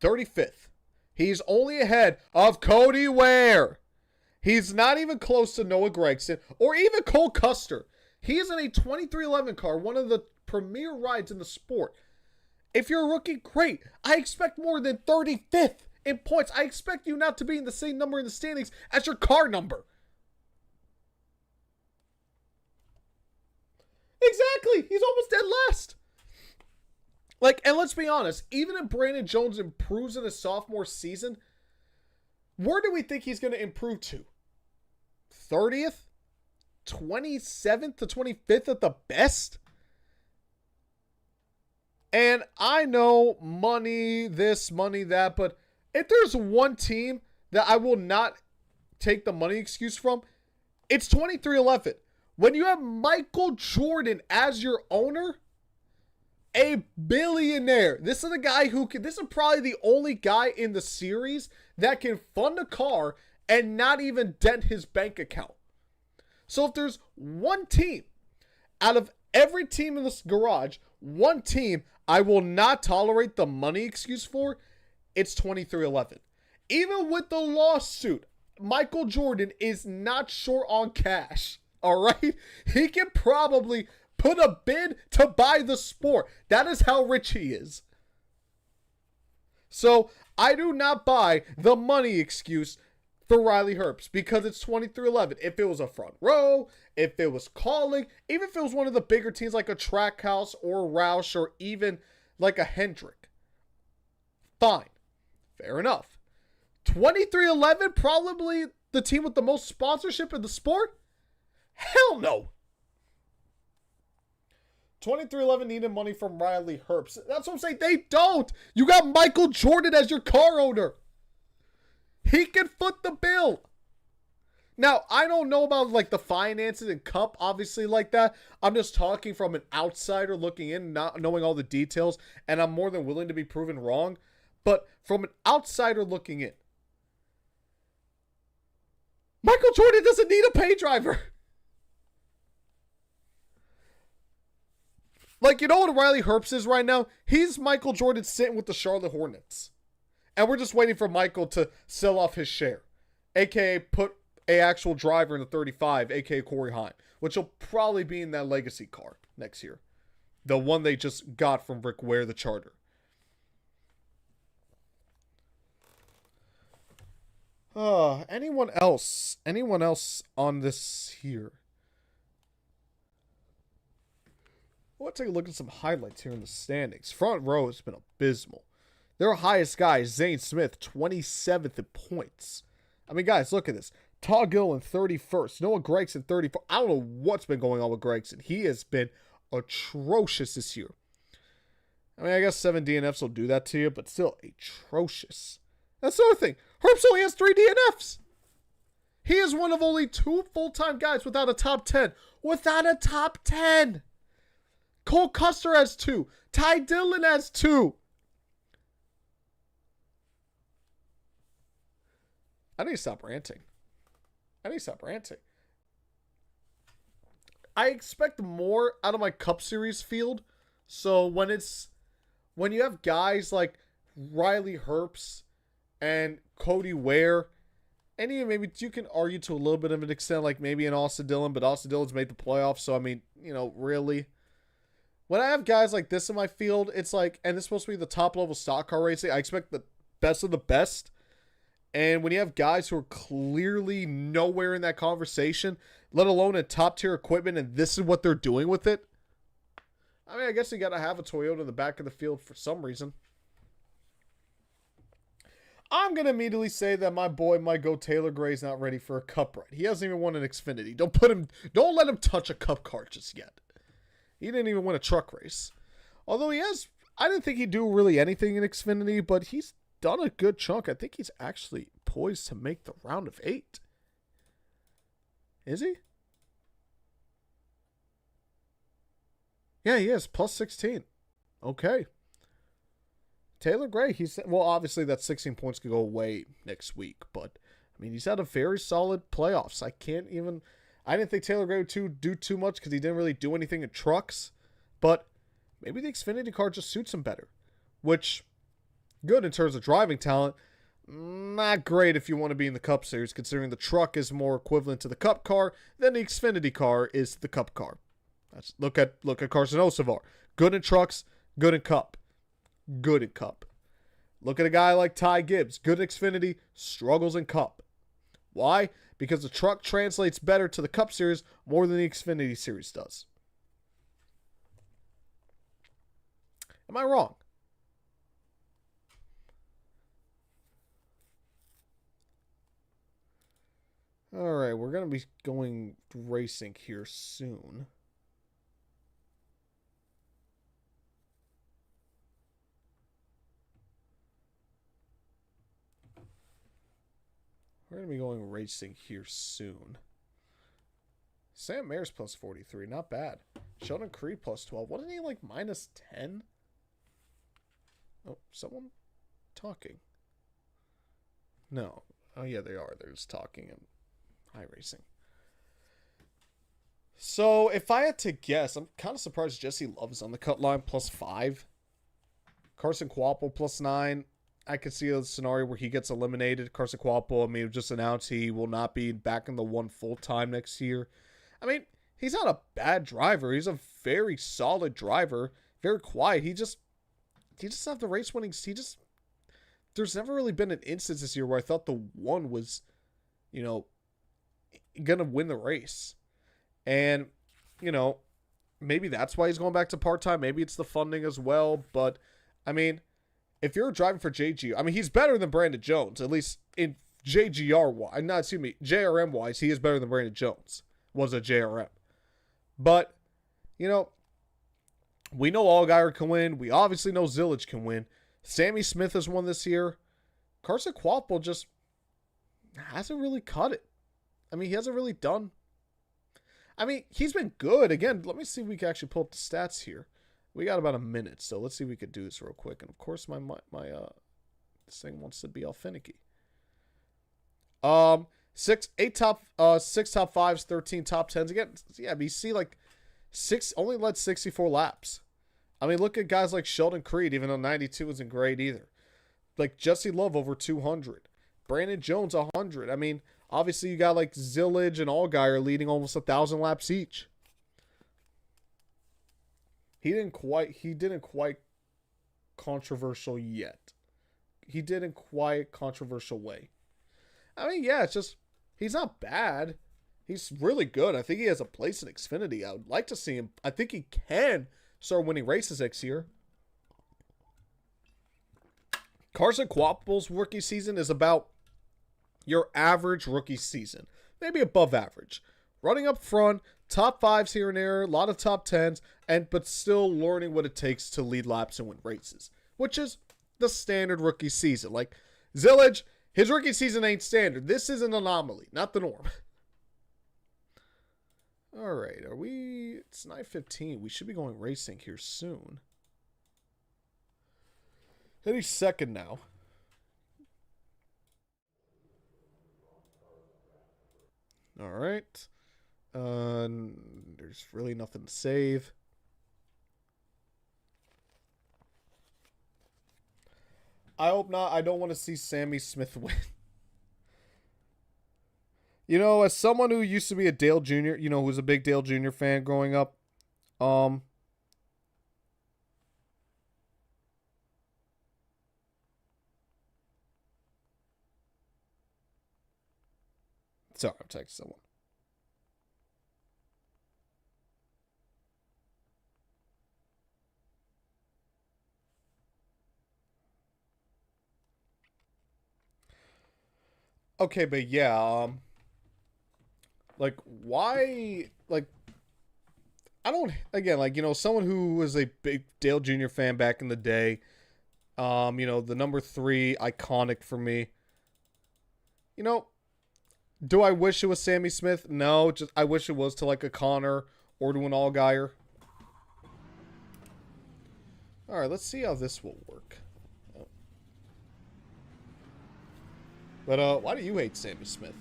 35th. He's only ahead of Cody Ware. He's not even close to Noah Gragson or even Cole Custer. He is in a 2311 car, one of the premier rides in the sport. If you're a rookie, great. I expect more than 35th in points. I expect you not to be in the same number in the standings as your car number. Exactly. He's almost dead last. And let's be honest, even if Brandon Jones improves in his sophomore season, where do we think he's going to improve to? 30th? 27th to 25th at the best? And I know money this, money that, but if there's one team that I will not take the money excuse from, it's 2311. When you have Michael Jordan as your owner, a billionaire. This is a guy this is probably the only guy in the series that can fund a car and not even dent his bank account. So if there's one team out of every team in this garage, one team I will not tolerate the money excuse for, it's 2311. Even with the lawsuit, Michael Jordan is not short on cash. All right? He can probably put a bid to buy the sport. That is how rich he is. So I do not buy the money excuse for Riley Herbst because it's 2311. If it was a front row, if it was calling, even if it was one of the bigger teams like a Trackhouse or Roush or even like a Hendrick, fine. Fair enough. 2311, probably the team with the most sponsorship in the sport? Hell no. 2311 needed money from Riley Herbst. That's what I'm saying. They don't. You got Michael Jordan as your car owner. He can foot the bill. Now, I don't know about the finances and Cup, obviously, like that. I'm just talking from an outsider looking in, not knowing all the details, and I'm more than willing to be proven wrong. But from an outsider looking in, Michael Jordan doesn't need a pay driver. You know what Riley Herbst is right now? He's Michael Jordan sitting with the Charlotte Hornets. And we're just waiting for Michael to sell off his share. A.K.a. put a actual driver in the 35, a.k.a. Corey Heim. Which will probably be in that legacy car next year. The one they just got from Rick Ware, the Charter. Anyone else? Anyone else on this here? Let's take a look at some highlights here in the standings. Front row has been abysmal. Their highest guy is Zane Smith, 27th in points. I mean, guys, look at this. Todd Gilliland, 31st. Noah Gragson, 34th. I don't know what's been going on with Gragson. He has been atrocious this year. I mean, I guess 7 DNFs will do that to you, but still atrocious. That's the other thing. Herbst only has 3 DNFs. He is one of only 2 full-time guys without a top 10. Without a top 10. Cole Custer has 2. Ty Dillon has 2. I need to stop ranting. I expect more out of my Cup Series field. So when you have guys like Riley Herbst and Cody Ware. And even maybe you can argue to a little bit of an extent, like maybe an Austin Dillon, but Austin Dillon's made the playoffs. So, I mean, really. When I have guys like this in my field, it's like, and this is supposed to be the top level stock car racing, I expect the best of the best. And when you have guys who are clearly nowhere in that conversation, let alone in top tier equipment, and this is what they're doing with it, I mean, I guess you got to have a Toyota in the back of the field for some reason. I'm going to immediately say that my boy might go Taylor Gray's not ready for a cup ride. He hasn't even won an Xfinity. Don't let him touch a cup car just yet. He didn't even win a truck race. Although I didn't think he'd do really anything in Xfinity, but he's done a good chunk. I think he's actually poised to make the round of 8. Is he? Yeah, he is. Plus 16. Okay. Taylor Gray, well, obviously that 16 points could go away next week, but I mean, he's had a very solid playoffs. I didn't think Taylor Gray would do too much because he didn't really do anything in trucks, but maybe the Xfinity car just suits him better, which, good in terms of driving talent, not great if you want to be in the Cup Series, considering the truck is more equivalent to the Cup car than the Xfinity car is the Cup car. Look at Carson Osavar. Good in trucks, good in Cup. Good in Cup. Look at a guy like Ty Gibbs. Good in Xfinity, struggles in Cup. Why? Because the truck translates better to the Cup Series more than the Xfinity Series does. Am I wrong? All right, we're going to be going racing here soon. We're going to be going racing here soon. Sam Mayer's plus 43. Not bad. Sheldon Creed plus 12. Wasn't he like minus 10? Oh, someone talking. No. Oh, yeah, they are. They're just talking in iRacing. So, if I had to guess, I'm kind of surprised Jesse Love is on the cut line plus 5. Carson Kvapil plus 9. I could see a scenario where he gets eliminated. Carson Kvapil, I mean, just announced he will not be back in the one full time next year. I mean, he's not a bad driver. He's a very solid driver. Very quiet. He just have the race winning. There's never really been an instance this year where I thought the one was, gonna win the race. And, maybe that's why he's going back to part-time. Maybe it's the funding as well. But, I mean, if you're driving for JGR, I mean, he's better than Brandon Jones, at least in JRM wise, he is better than Brandon Jones was a JRM. But, we know Allgaier can win. We obviously know Zillage can win. Sammy Smith has won this year. Carson Kvapil just hasn't really cut it. I mean, he hasn't really done. I mean, he's been good. Again, let me see if we can actually pull up the stats here. We got about a minute, so let's see if we could do this real quick. And of course, my this thing wants to be all finicky. 6 top 5s, 13 top 10s. Again, yeah, but you see like only led 64 laps. I mean, look at guys like Sheldon Creed, even though 92 isn't great either. Like Jesse Love over 200. Brandon Jones 100. I mean, obviously you got like Zillage and Allgaier leading almost 1,000 laps each. He didn't quite controversial yet. He did in quite controversial way. I mean, yeah, it's just he's not bad. He's really good. I think he has a place in Xfinity. I would like to see him. I think he can start winning races next year. Carson Kvapil's rookie season is about your average rookie season. Maybe above average. Running up front, top 5s here and there, a lot of top 10s, but still learning what it takes to lead laps and win races, which is the standard rookie season. Like Zillage, his rookie season ain't standard. This is an anomaly, not the norm. All right, it's 9:15. We should be going racing here soon. Any second now. All right. There's really nothing to save. I hope not. I don't want to see Sammy Smith win. You know, as someone who used to be a Dale Jr., you know, who was a big Dale Jr. fan growing up, um, sorry, I'm texting someone. Okay, but yeah, like, why, like, I don't, again, like, you know, someone who was a big Dale Jr. fan back in the day, you know, the number 3, iconic for me. You know, do I wish it was Sammy Smith? No, just, I wish it was to, like, a Connor or to an Allgaier. Alright, let's see how this will work. Oh. But, why do you hate Sammy Smith?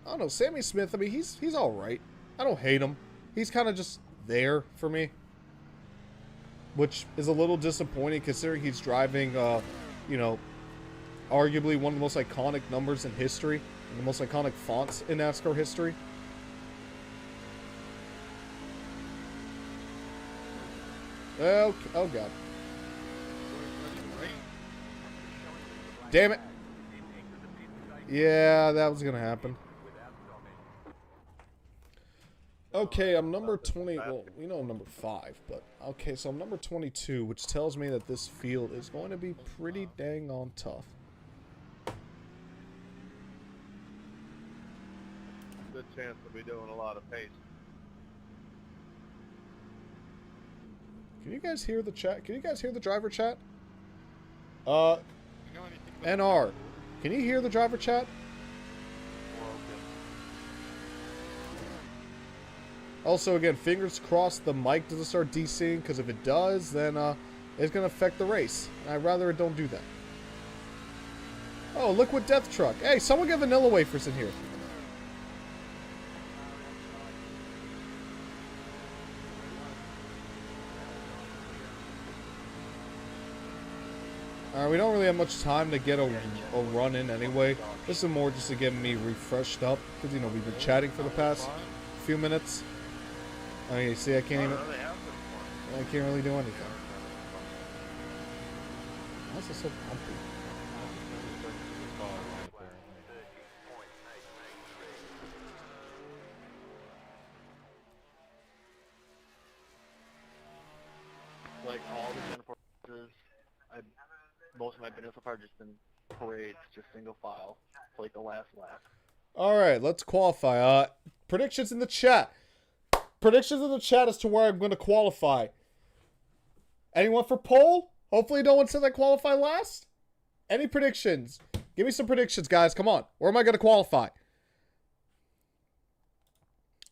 I don't know, Sammy Smith, I mean, he's alright. I don't hate him. He's kind of just there for me. Which is a little disappointing considering he's driving, you know, arguably one of the most iconic numbers in history. And the most iconic fonts in NASCAR history. Oh, oh god. Damn it. Yeah, that was gonna happen. Okay, I'm number 20. Well, you know I'm number 5, but okay, so I'm number 22, which tells me that this field is going to be pretty dang on tough. Good chance we'll be doing a lot of pace. Can you guys hear the chat? Can you guys hear the driver chat? NR, can you hear the driver chat? Also, again, fingers crossed the mic doesn't start DCing, because if it does, then it's going to affect the race. And I'd rather it don't do that. Oh, Liquid Death Truck. Hey, someone get vanilla wafers in here. Alright, we don't really have much time to get a run in anyway. This is more just to get me refreshed up, because, you know, we've been chatting for the past few minutes. I mean, you see, I can't really do anything. Why is it so bumpy? Like all the Jennifer races, most of my videos so far just been parades, just single file, for like the last lap. Alright, let's qualify. Predictions in the chat. Predictions in the chat as to where I'm going to qualify. Anyone for pole? Hopefully no one says I qualify last. Any predictions? Give me some predictions, guys. Come on. Where am I going to qualify?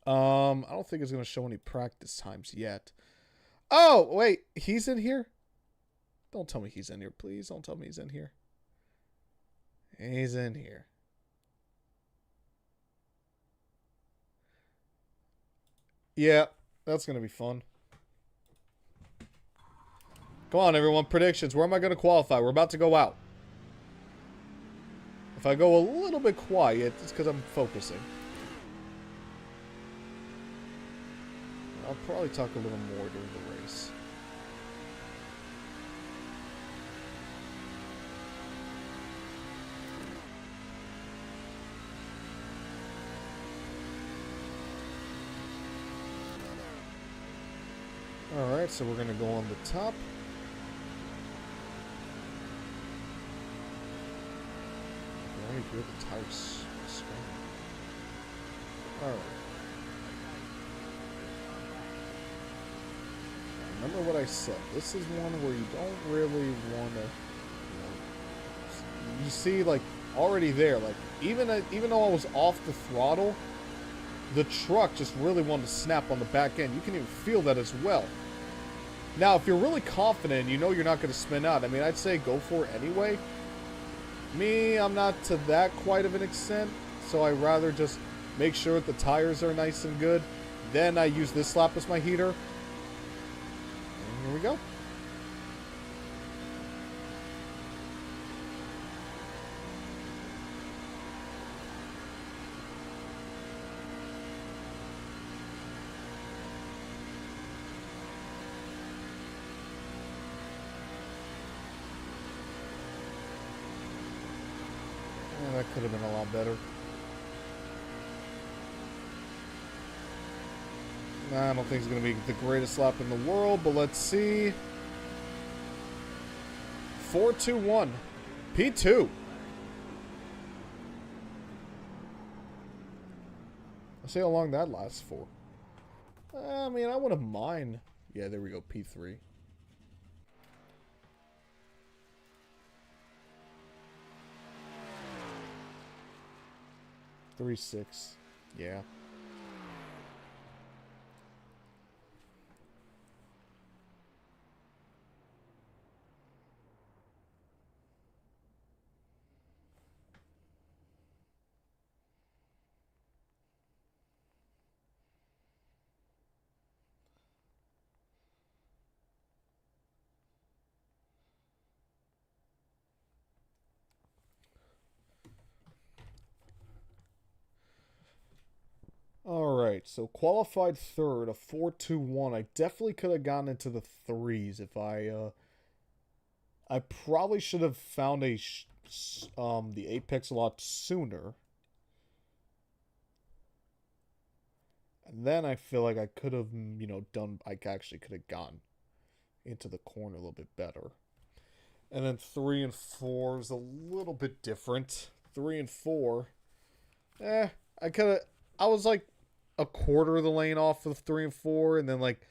I don't think it's going to show any practice times yet. Oh, wait. He's in here? Don't tell me he's in here, please. Don't tell me he's in here. He's in here. Yeah, that's going to be fun. Come on, everyone. Predictions. Where am I going to qualify? We're about to go out. If I go a little bit quiet, it's because I'm focusing. I'll probably talk a little more during the race. Alright, so we're going to go on the top. I can hear the tires screaming. Alright. Remember what I said. This is one where you don't really want to, you see, like, already there, like, even though I was off the throttle, the truck just really wanted to snap on the back end. You can even feel that as well. Now, if you're really confident, you know you're not going to spin out. I mean, I'd say go for it anyway. Me, I'm not to that quite of an extent, so I'd rather just make sure that the tires are nice and good. Then I use this lap as my heater. Here we go. Yeah, that could have been a lot better. Nah, I don't think it's going to be the greatest lap in the world, but let's see. 4-2-1. P2. Let's see how long that lasts for. I mean, I wouldn't mind. Yeah, there we go. P3. Three, 6. Yeah. Alright, so qualified third, a 4-2-1. I definitely could have gotten into the threes if I probably should have found the apex a lot sooner. And then I feel like I could have, I actually could have gone into the corner a little bit better. And then 3 and 4 is a little bit different. 3 and 4, I was like a quarter of the lane off of 3 and 4, and then like,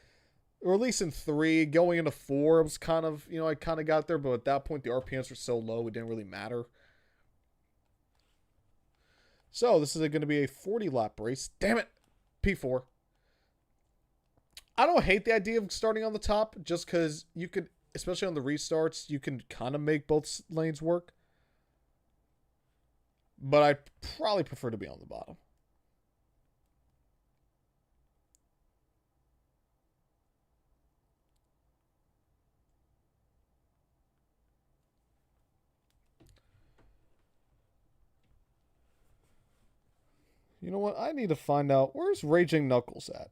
or at least in 3, going into 4, it was kind of, I kind of got there, but at that point the RPMs were so low, it didn't really matter. So this is going to be a 40 lap race. Damn it! P4. I don't hate the idea of starting on the top, just because you could, especially on the restarts, you can kind of make both lanes work. But I'd probably prefer to be on the bottom. You know what? I need to find out, where's Raging Knuckles at?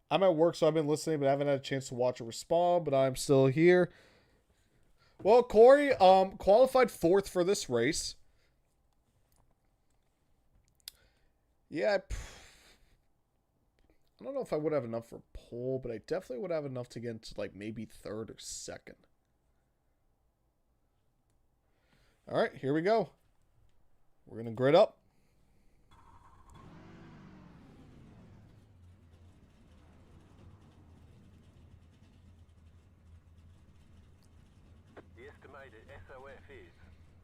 I'm at work, so I've been listening, but I haven't had a chance to watch or respond, but I'm still here. Well, Corey, qualified 4th for this race. Yeah, I don't know if I would have enough for pole, but I definitely would have enough to get into like maybe 3rd or 2nd. All right, here we go. We're going to grid up. The estimated SOF is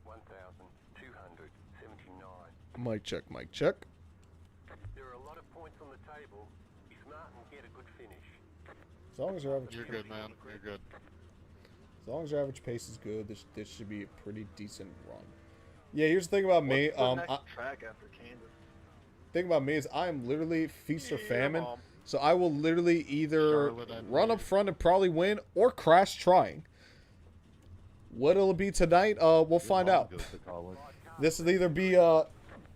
1,279. Mic check, mic check. There are a lot of points on the table. Be smart and get a good finish. As long as your average, You're good, man. You're good. as long as your average pace is good, this should be a pretty decent run. Yeah, here's the thing about me. What's the next track after Kansas? Thing about me is I am literally feast or famine. Mom. So I will literally either Charlotte, I run up believe. front and probably win, or crash trying. What it'll be tonight, we'll find out. This will either be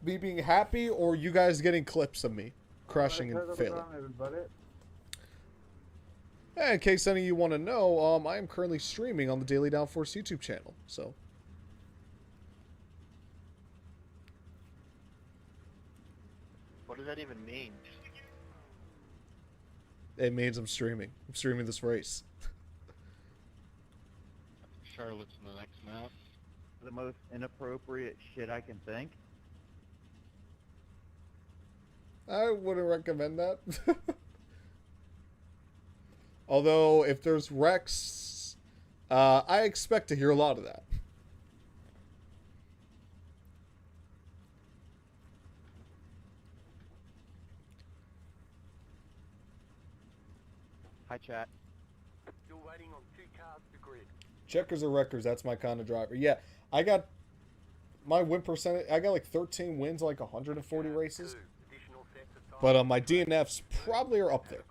me being happy or you guys getting clips of me crashing and failing. And in case any of you want to know, I am currently streaming on the Daily Downforce YouTube channel. So What does that even mean? it means I'm streaming. I'm streaming this race. Charlotte's in the next map. The most inappropriate shit I can think. I wouldn't recommend that. Although, if there's wrecks, I expect to hear a lot of that. Hi, chat. Still waiting on 2 cars to grid. Checkers or wreckers, that's my kind of driver. Yeah, I got my win percentage. I got like 13 wins, like 140 races. But my DNFs probably are up there.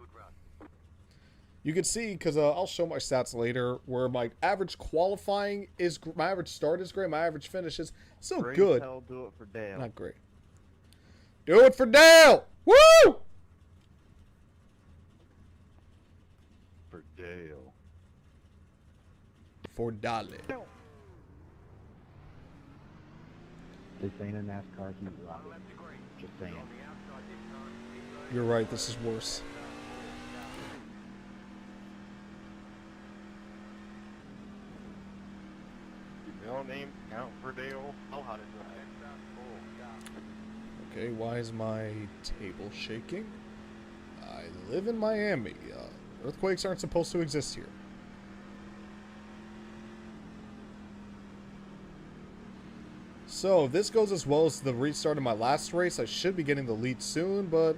You can see, because I'll show my stats later, where my average qualifying is, my average start is great, my average finish is still Great good. hell, do it for Dale. Not great. Do it for Dale! Woo! For Dale. For Dale. This ain't a NASCAR heat rock. Just saying. You're right, this is worse. Your name count for Dale. Oh, how to drive. Okay, why is my table shaking? I live in Miami. Earthquakes aren't supposed to exist here. So, if this goes as well as the restart of my last race, I should be getting the lead soon, but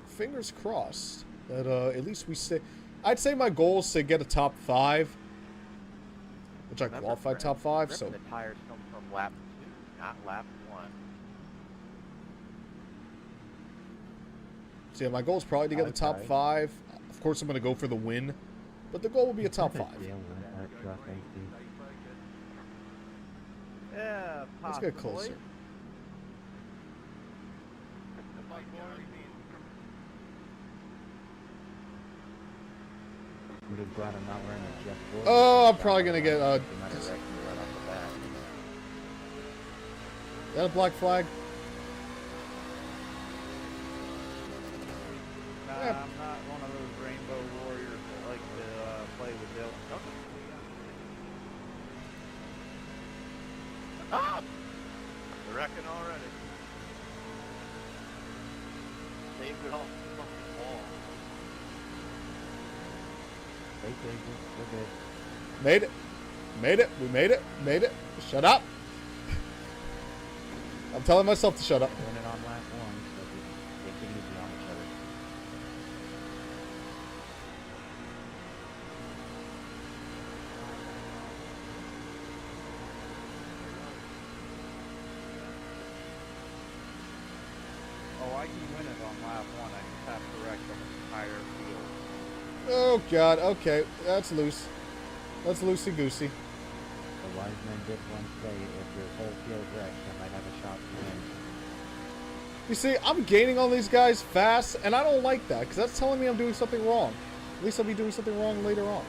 fingers crossed that at least we stay. I'd say my goal is to get a top 5, which I qualified top 5, so... The tires come from lap 2, not lap 1. So yeah, my goal is probably to get the top Okay. 5. Of course, I'm going to go for the win, but the goal will be a top 5. Yeah, Let's possibly. get closer. I'm just glad I'm not wearing a Jeff Gordon. Oh, I'm probably going to get Another wreck right off the bat. Is that a black flag? Nah, Yeah. I'm not one of those rainbow warriors that like to play with Dale. Ah! They're wrecking already. Saved it off the fucking wall. They take it. They're good. Made it. Made it. We made it. Made it. Shut up. I'm telling myself to shut up. Winning on lap 1, so take it easy on each other. Oh, I can win it on lap 1. I just have to wreck the entire field. Oh, God. Okay. That's loose. That's loosey-goosey. The wise men did once say, if your whole field wrecks, I might have a shot to win. You see, I'm gaining on these guys fast, and I don't like that, because that's telling me I'm doing something wrong. At least I'll be doing something wrong later on.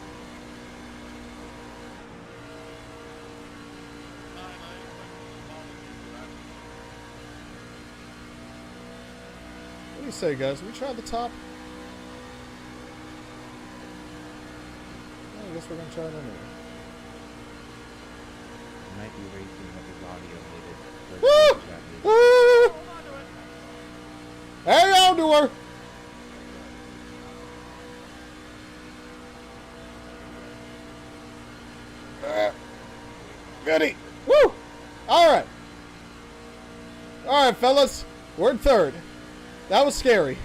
What do you say, guys? We try the top? Well, I guess we're going to try it anyway. You might be racing with his audio muted. Woo! Woo! Hey, y'all do her! Goody! Woo! Alright. Alright, fellas. We're in third. That was scary.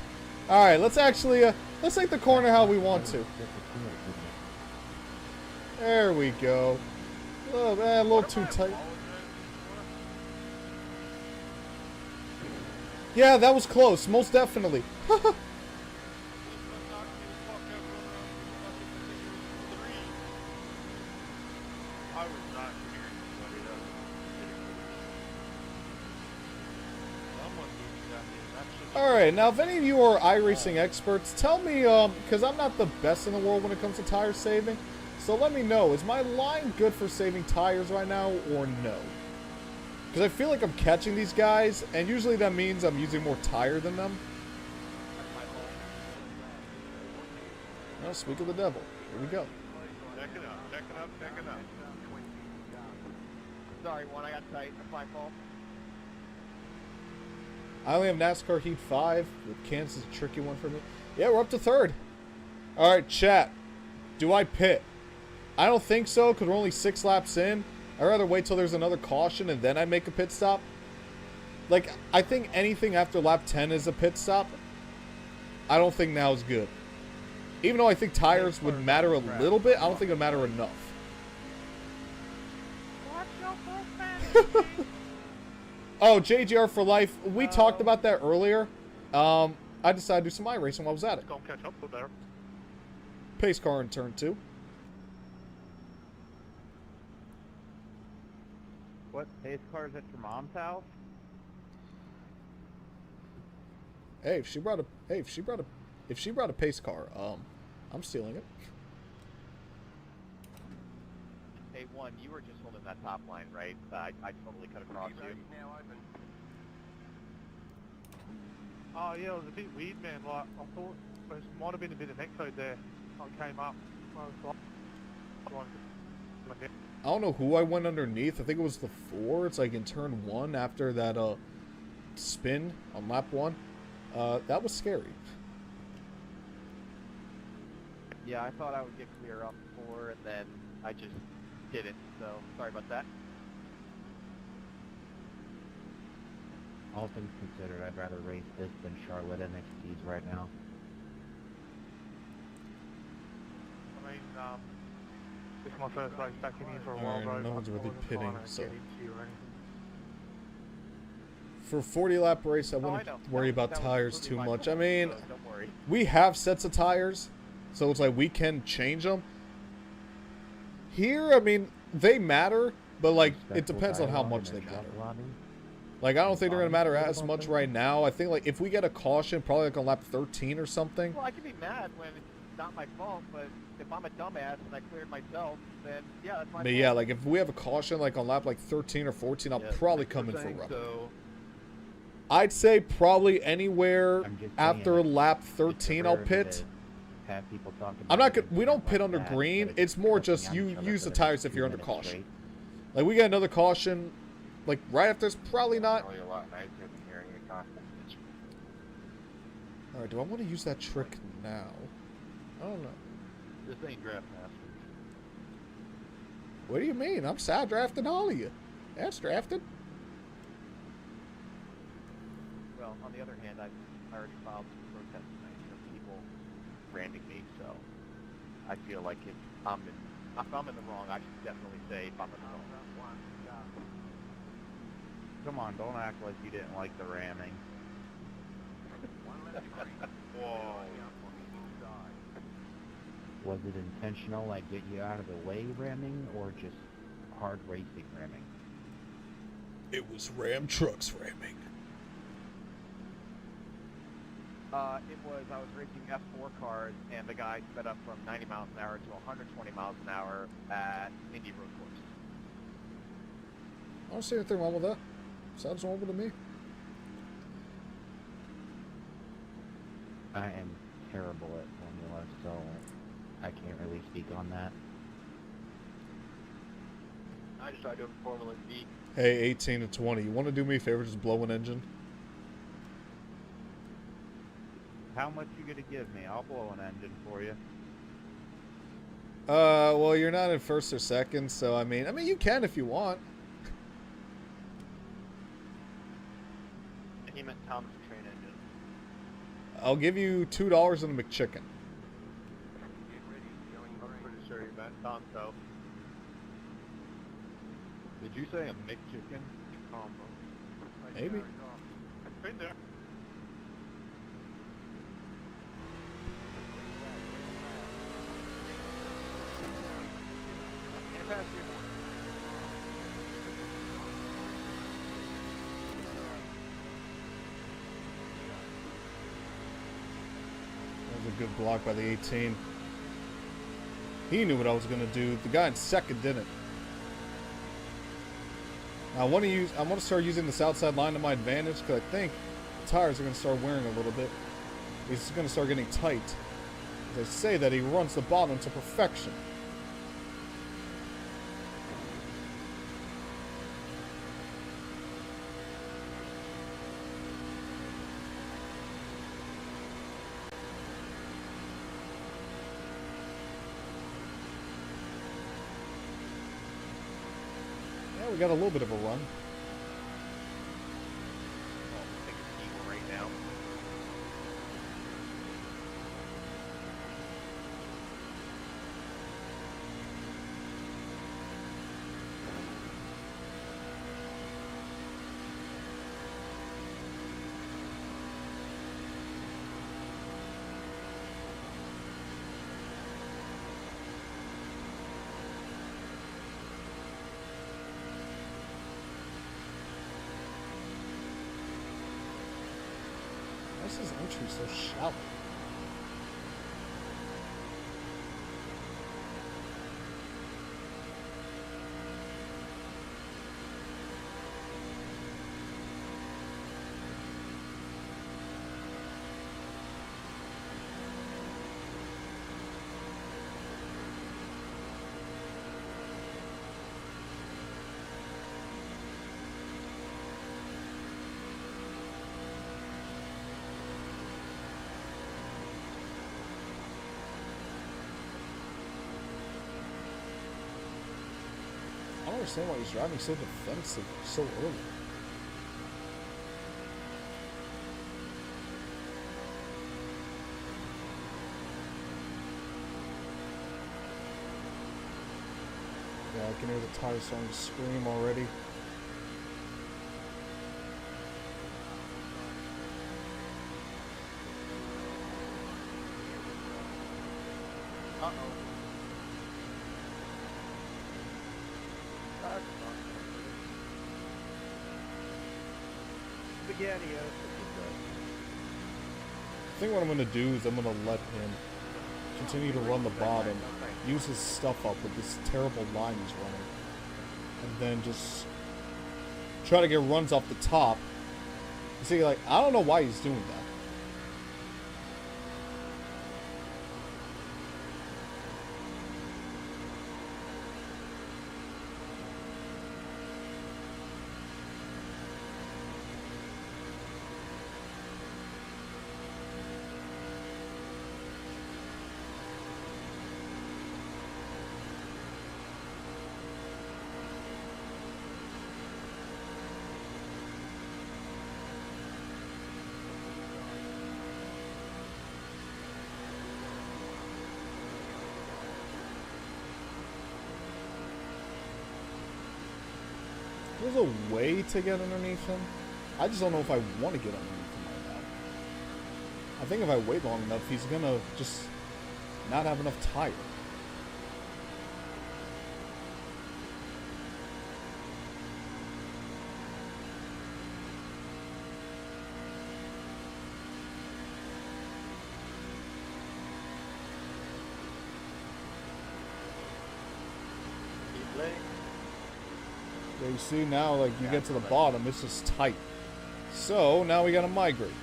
Alright, let's actually, let's take the corner how we want to. There we go. Oh, man, a little too tight. Yeah, that was close. Most definitely. Alright, now if any of you are iRacing experts, tell me, because I'm not the best in the world when it comes to tire saving, so let me know, is my line good for saving tires right now, or no? Because I feel like I'm catching these guys, and usually that means I'm using more tire than them. Well, speak of the devil. Here we go. Check it out, check it out, check it out. Sorry, one, I got tight. That's my fault. I only have NASCAR Heat 5, with Kansas is a tricky one for me. Yeah, we're up to third. Alright, chat. Do I pit? I don't think so, because we're only 6 laps in. I'd rather wait till there's another caution and then I make a pit stop. Like, I think anything after lap 10 is a pit stop. I don't think now is good. Even though I think tires would matter a little bit, I don't think it would matter enough. Watch your Oh, JGR for life. We talked about that earlier. I decided to do some iRacing while I was at it. Let's go catch up with there. Pace car in turn 2. What, pace cars at your mom's house? Hey, if she brought a pace car, I'm stealing it. Hey, one, you were just holding that top line, right? I totally cut across you. Road's now open. Oh yeah, it was a bit weird, man. Like I thought there might have been a bit of echo there. I came up. I was like, I don't know who I went underneath. I think it was the 4. It's like in turn 1 after that spin on lap 1. That was scary. Yeah, I thought I would get clear off the 4, and then I just didn't, so sorry about that. All things considered, I'd rather race this than Charlotte NXT's right now. I mean, this is my first race back in here for a while, Alright, bro. no one's I really wasn't pitting, trying to so- get into you or anything. For a 40 lap race, I Oh, I wouldn't know. worry That was- about that was tires too completely my much. I fault, mean, so don't worry. we have sets of tires, so it's like we can change them. Here, I mean, they matter, but like it depends on how much they matter. Like I don't think they're gonna matter as much right now. I think like if we get a caution, probably like on lap 13 or something. Well, I can be mad when it's not my fault, but if I'm a dumbass and I cleared myself, then yeah, that's my But fault. yeah, like if we have a caution like on lap like 13 or 14, I'll Yeah, probably come in for a rub. So, I'd say probably anywhere I'm just after saying, lap it's 13 I'll rare pit. to have people talk I'm about not it gonna. and We don't stuff pit like under that, green. but It's more cussing just on you each other use for the tires if 2 you're under minutes caution. straight. Like we get another caution, like right after it's probably not. Really a lot nicer than hearing a constant pitch. All right, do I want to use that trick now? I don't know. this ain't draft master. What do you mean? I'm side drafting all of you. That's drafted. Well, on the other hand, I already filed some protest tonight from people ramming me, so I feel like if I'm in the wrong, I should definitely say if I'm in the wrong. Come on, don't act like you didn't like the ramming. Whoa. Was it intentional, like get you out of the way ramming, or just hard racing ramming? It was Ram trucks ramming. I was racing F4 cars, and the guy sped up from 90 miles an hour to 120 miles an hour at Indy Road Course. I don't see anything wrong with that. Sounds normal to me. I am terrible at Formula, so I can't really speak on that. I just tried doing Formula D. Hey, 18 to 20. You want to do me a favor? Just blow an engine. How much you gonna give me? I'll blow an engine for you. Well, you're not in first or second, so I mean, you can if you want. He meant Thomas Train Engine. I'll give you $2 and a McChicken. Get ready, going I'm green. pretty sure he meant Tonto. Did you say a McChicken? Maybe. Been there. Can't pass you. That was a good block by the 18. He knew what I was going to do. The guy in second didn't. I want to start using this outside line to my advantage because I think the tires are going to start wearing a little bit. He's going to start getting tight. They say that he runs the bottom to perfection. Yeah, we got a little bit of a run. Oh, take a Eagle right now. Why is this entry so shallow? I don't understand why he's driving so defensive so early. Yeah, I can hear the tires starting to scream already. Uh-oh. That's fun. Spaghetti-o. I think what I'm going to do is I'm going to let him continue to run the bottom, use his stuff up with this terrible line he's running, and then just try to get runs off the top. You see, like, I don't know why he's doing that. There's a way to get underneath him. I just don't know if I want to get underneath him right now. I think if I wait long enough, he's gonna just not have enough tire. Keep late. Yeah, you see now, like, you get to the bottom, it's just tight. So, now we gotta migrate.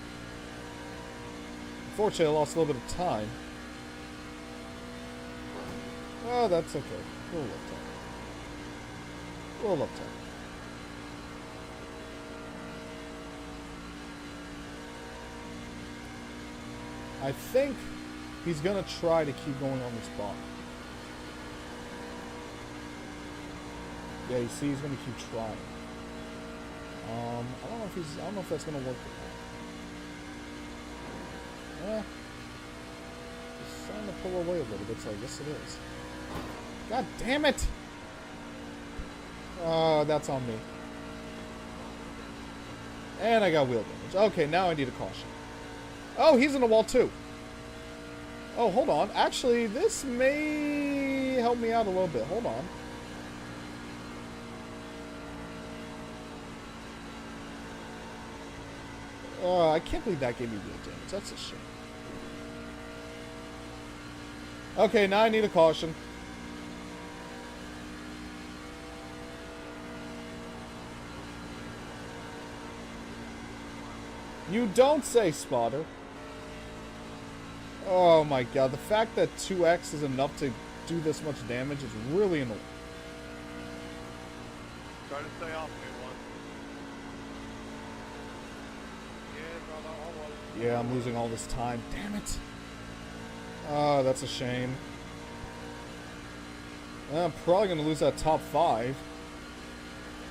Unfortunately, I lost a little bit of time. Oh, that's okay. We'll look time. We'll look time. I think he's gonna try to keep going on this bottom. Yeah, you see, he's gonna keep trying. I don't know if that's gonna work. Yeah. He's starting to pull away a little bit, so I guess it is. God damn it! That's on me. And I got wheel damage. Okay, now I need a caution. Oh, he's in the wall too. Oh, hold on. Actually, this may help me out a little bit. Hold on. I can't believe that gave me wheel damage. That's a shame. Okay, now I need a caution. You don't say, Spotter. Oh my god, the fact that 2x is enough to do this much damage is really annoying. Try to stay off me one. Yeah, I'm losing all this time. Damn it. Oh, that's a shame. I'm probably going to lose that top 5.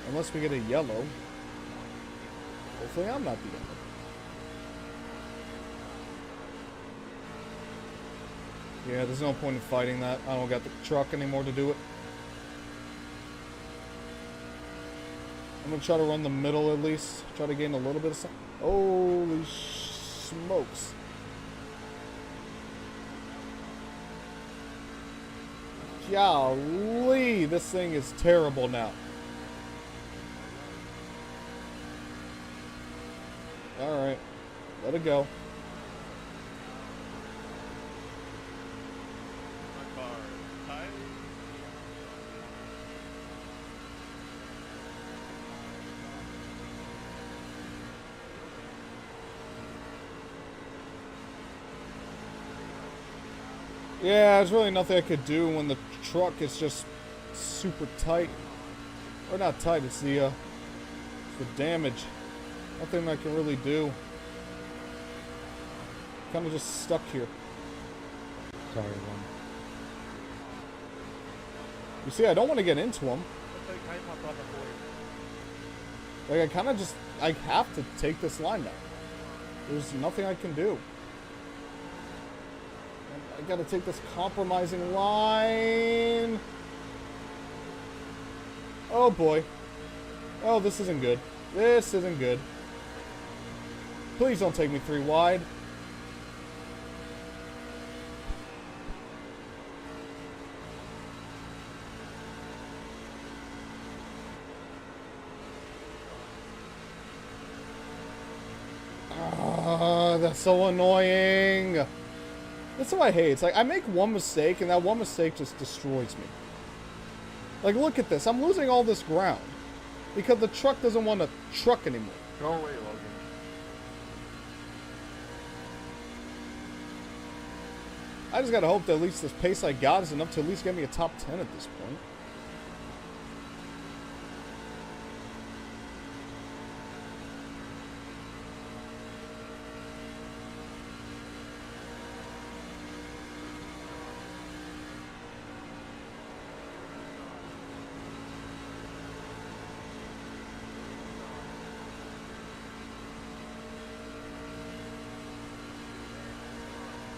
Unless we get a yellow. Hopefully I'm not the yellow. Yeah, there's no point in fighting that. I don't got the truck anymore to do it. I'm going to try to run the middle at least. Try to gain a little bit of something. Holy smokes. Golly, this thing is terrible now. Alright, let it go. Yeah, there's really nothing I could do when the truck is just super tight. Or not tight, it's the damage. Nothing I can really do. Kind of just stuck here. Sorry, one. You see, I don't want to get into them. Looks like I my brother for you. Like, I kind of just, I have to take this line now. There's nothing I can do. I gotta take this compromising line. Oh boy. Oh, this isn't good. This isn't good. Please don't take me 3 wide. Ah, that's so annoying. That's what I hate. It's like I make one mistake and that one mistake just destroys me. Like, look at this. I'm losing all this ground because the truck doesn't want to truck anymore. Go away, Logan. I just gotta hope that at least this pace I got is enough to at least get me a top 10 at this point.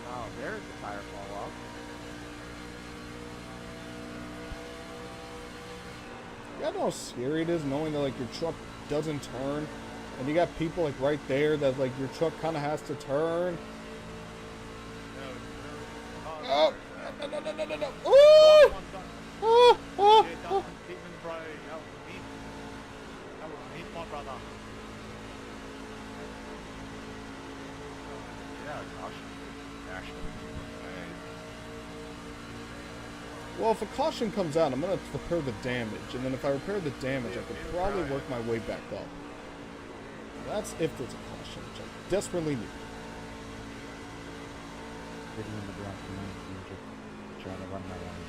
Oh, there's the tire fall off. You know how scary it is knowing that like your truck doesn't turn, and you got people like right there that like your truck kind of has to turn. Oh! No! No! No! No! No! No! Ooh! Ah! Ah! Ah! Yeah, caution. Actually. Well, if a caution comes out, I'm gonna repair the damage, and then if I repair the damage, I could probably work my way back up. That's if there's a caution, which I desperately need. Sitting in the black and just trying to run my line.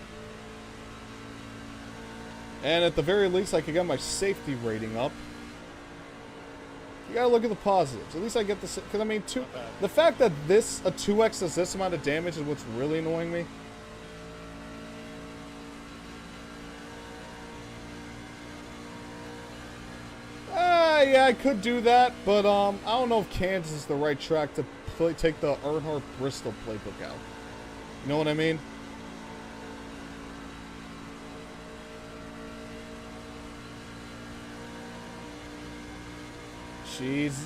And at the very least, I could get my safety rating up. You gotta look at the positives. At least I get the... Because, I mean, the fact that this, a 2x does this amount of damage is what's really annoying me. Yeah, I could do that, but, I don't know if Kansas is the right track to take the Earnhardt-Bristol playbook out. You know what I mean? Jeez.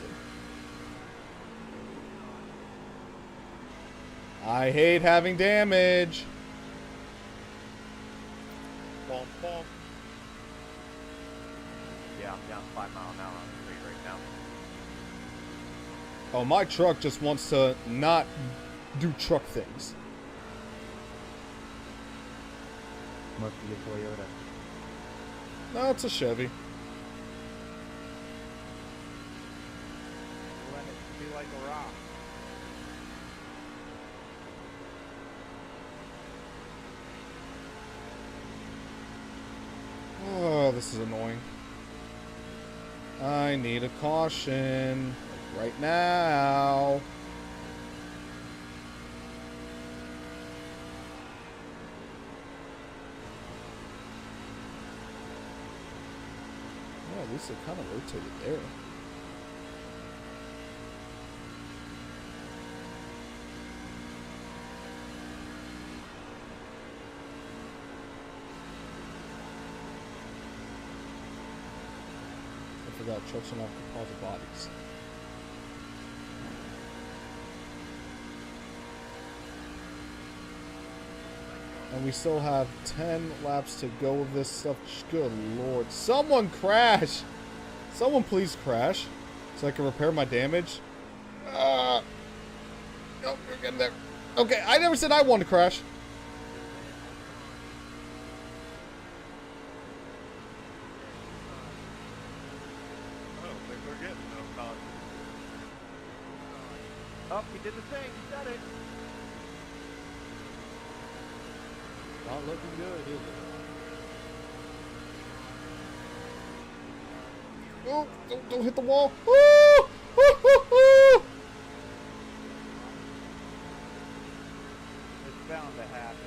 I hate having damage. Bump, bump. Yeah, I'm down 5 mile an hour on the street right now. Oh, my truck just wants to not do truck things. Must be a Toyota. No, it's a Chevy. Let it be like a rock. Oh, this is annoying. I need a caution. Like right now. Yeah, at least it kind of rotated there. I forgot trucks are not composite bodies. And we still have 10 laps to go of this stuff. Good lord. Someone crash! Someone please crash. So I can repair my damage. Oh, we're getting there. Okay, I never said I wanted to crash. Oh, he did the thing. He said it. Not looking good, is it? Oh, don't hit the wall. Woo! Woo, woo, woo! It's bound to happen.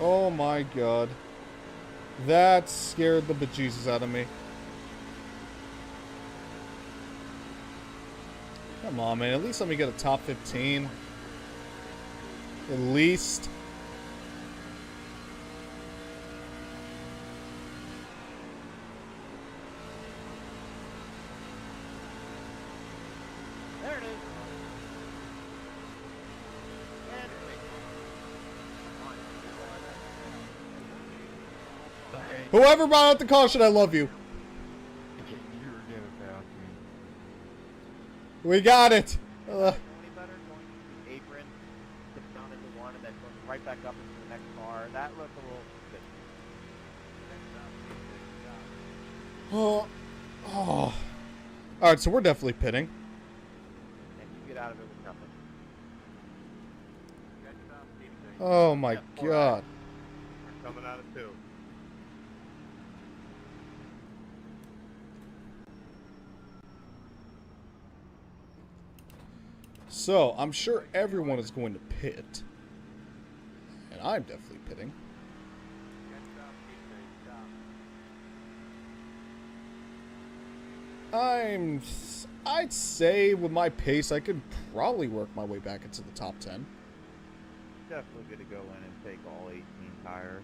Oh my god. That scared the bejesus out of me. Come on, man. At least let me get a top 15. At least. There it is. And Whoever brought out the caution, I love you. You were gonna pass me. We got it. any better going to the apron, sit down into one, and then going right back up into the next car. That looked a little good. Oh. Oh. Alright, so we're definitely pitting. And you get out of it with nothing. Oh my Yeah, god. We're coming out of 2. So, I'm sure everyone is going to pit. And I'm definitely pitting. I'd say with my pace, I could probably work my way back into the top 10. Definitely good to go in and take all 18 tires.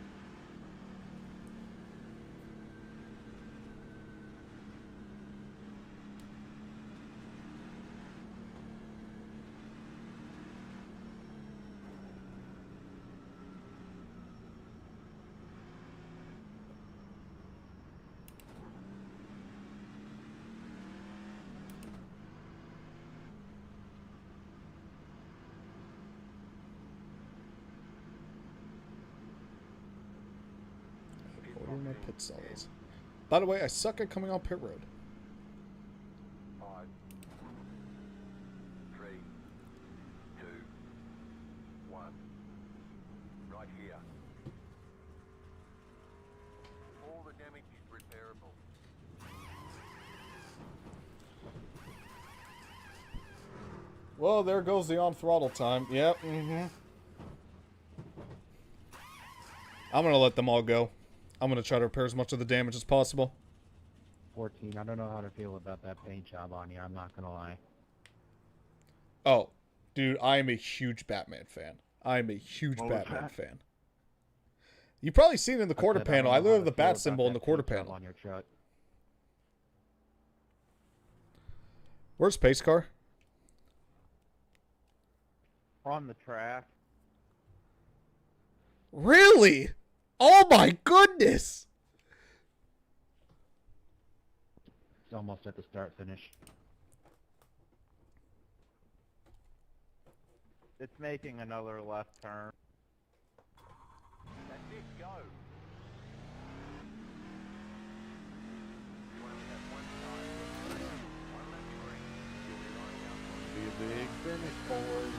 What are my pit stalls? By the way, I suck at coming on pit road. 5, 3, 2, 1. Right here. All the damage is repairable. Well, there goes the on throttle time. Yep, I'm gonna let them all go. I'm gonna try to repair as much of the damage as possible. 14. I don't know how to feel about that paint job on you. I'm not gonna lie. Oh, dude, I am a huge Batman fan. I am a huge What was Batman that? fan. You've probably seen it in the quarter said, I panel. don't I know literally how have the to feel bat about symbol in that the quarter paint job panel. on your truck. Where's Pace Car? On the track. Really? Oh my goodness! It's almost at the start finish. It's making another left turn. That's it, go. You only have one time. One lap green. You'll be lining up. Be a big finish, boys.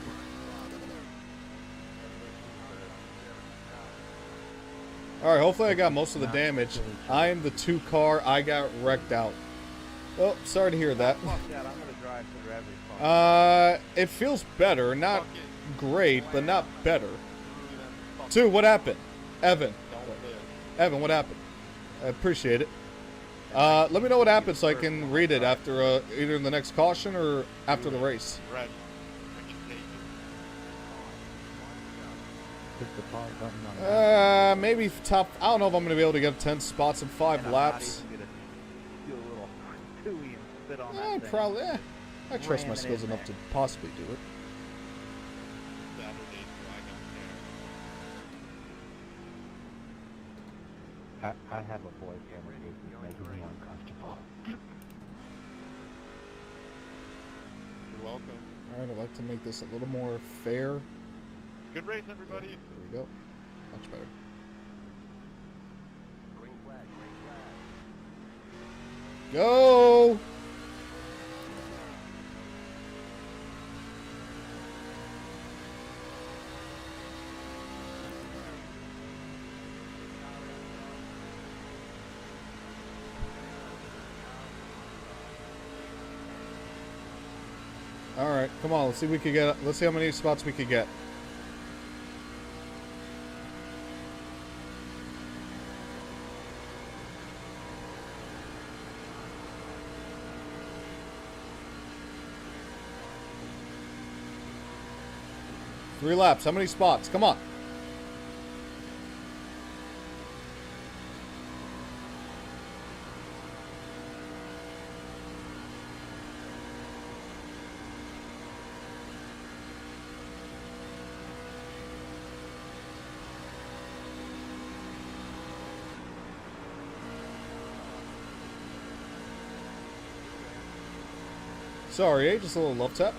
Alright, hopefully I got most of the damage. I am the 2 car. I got wrecked out. Oh, sorry to hear that. Fuck that, I'm gonna drive through every car. It feels better. Not great, but not better. 2, what happened? Evan. Evan, what happened? I appreciate it. Let me know what happened so I can read it after either in the next caution or after the race. Red. Hit the pause button on that. Maybe top. I don't know if I'm going to be able to get 10 spots in 5 And I'm laps. not even gonna do a little tooey and spit on that I thing. probably. I trust my Ram it skills in enough to there. possibly do it. Saturday, so I don't care. I have a boyfriend and this is making me uncomfortable. You're welcome. Alright, I'd like to make this a little more fair. Good race, everybody. There we go. Much better. Green flag, green flag. Go! 5, All right, come on. Let's see if we can get. Let's see how many spots we could get. Three laps. How many spots? Come on. Sorry, just a little love tap.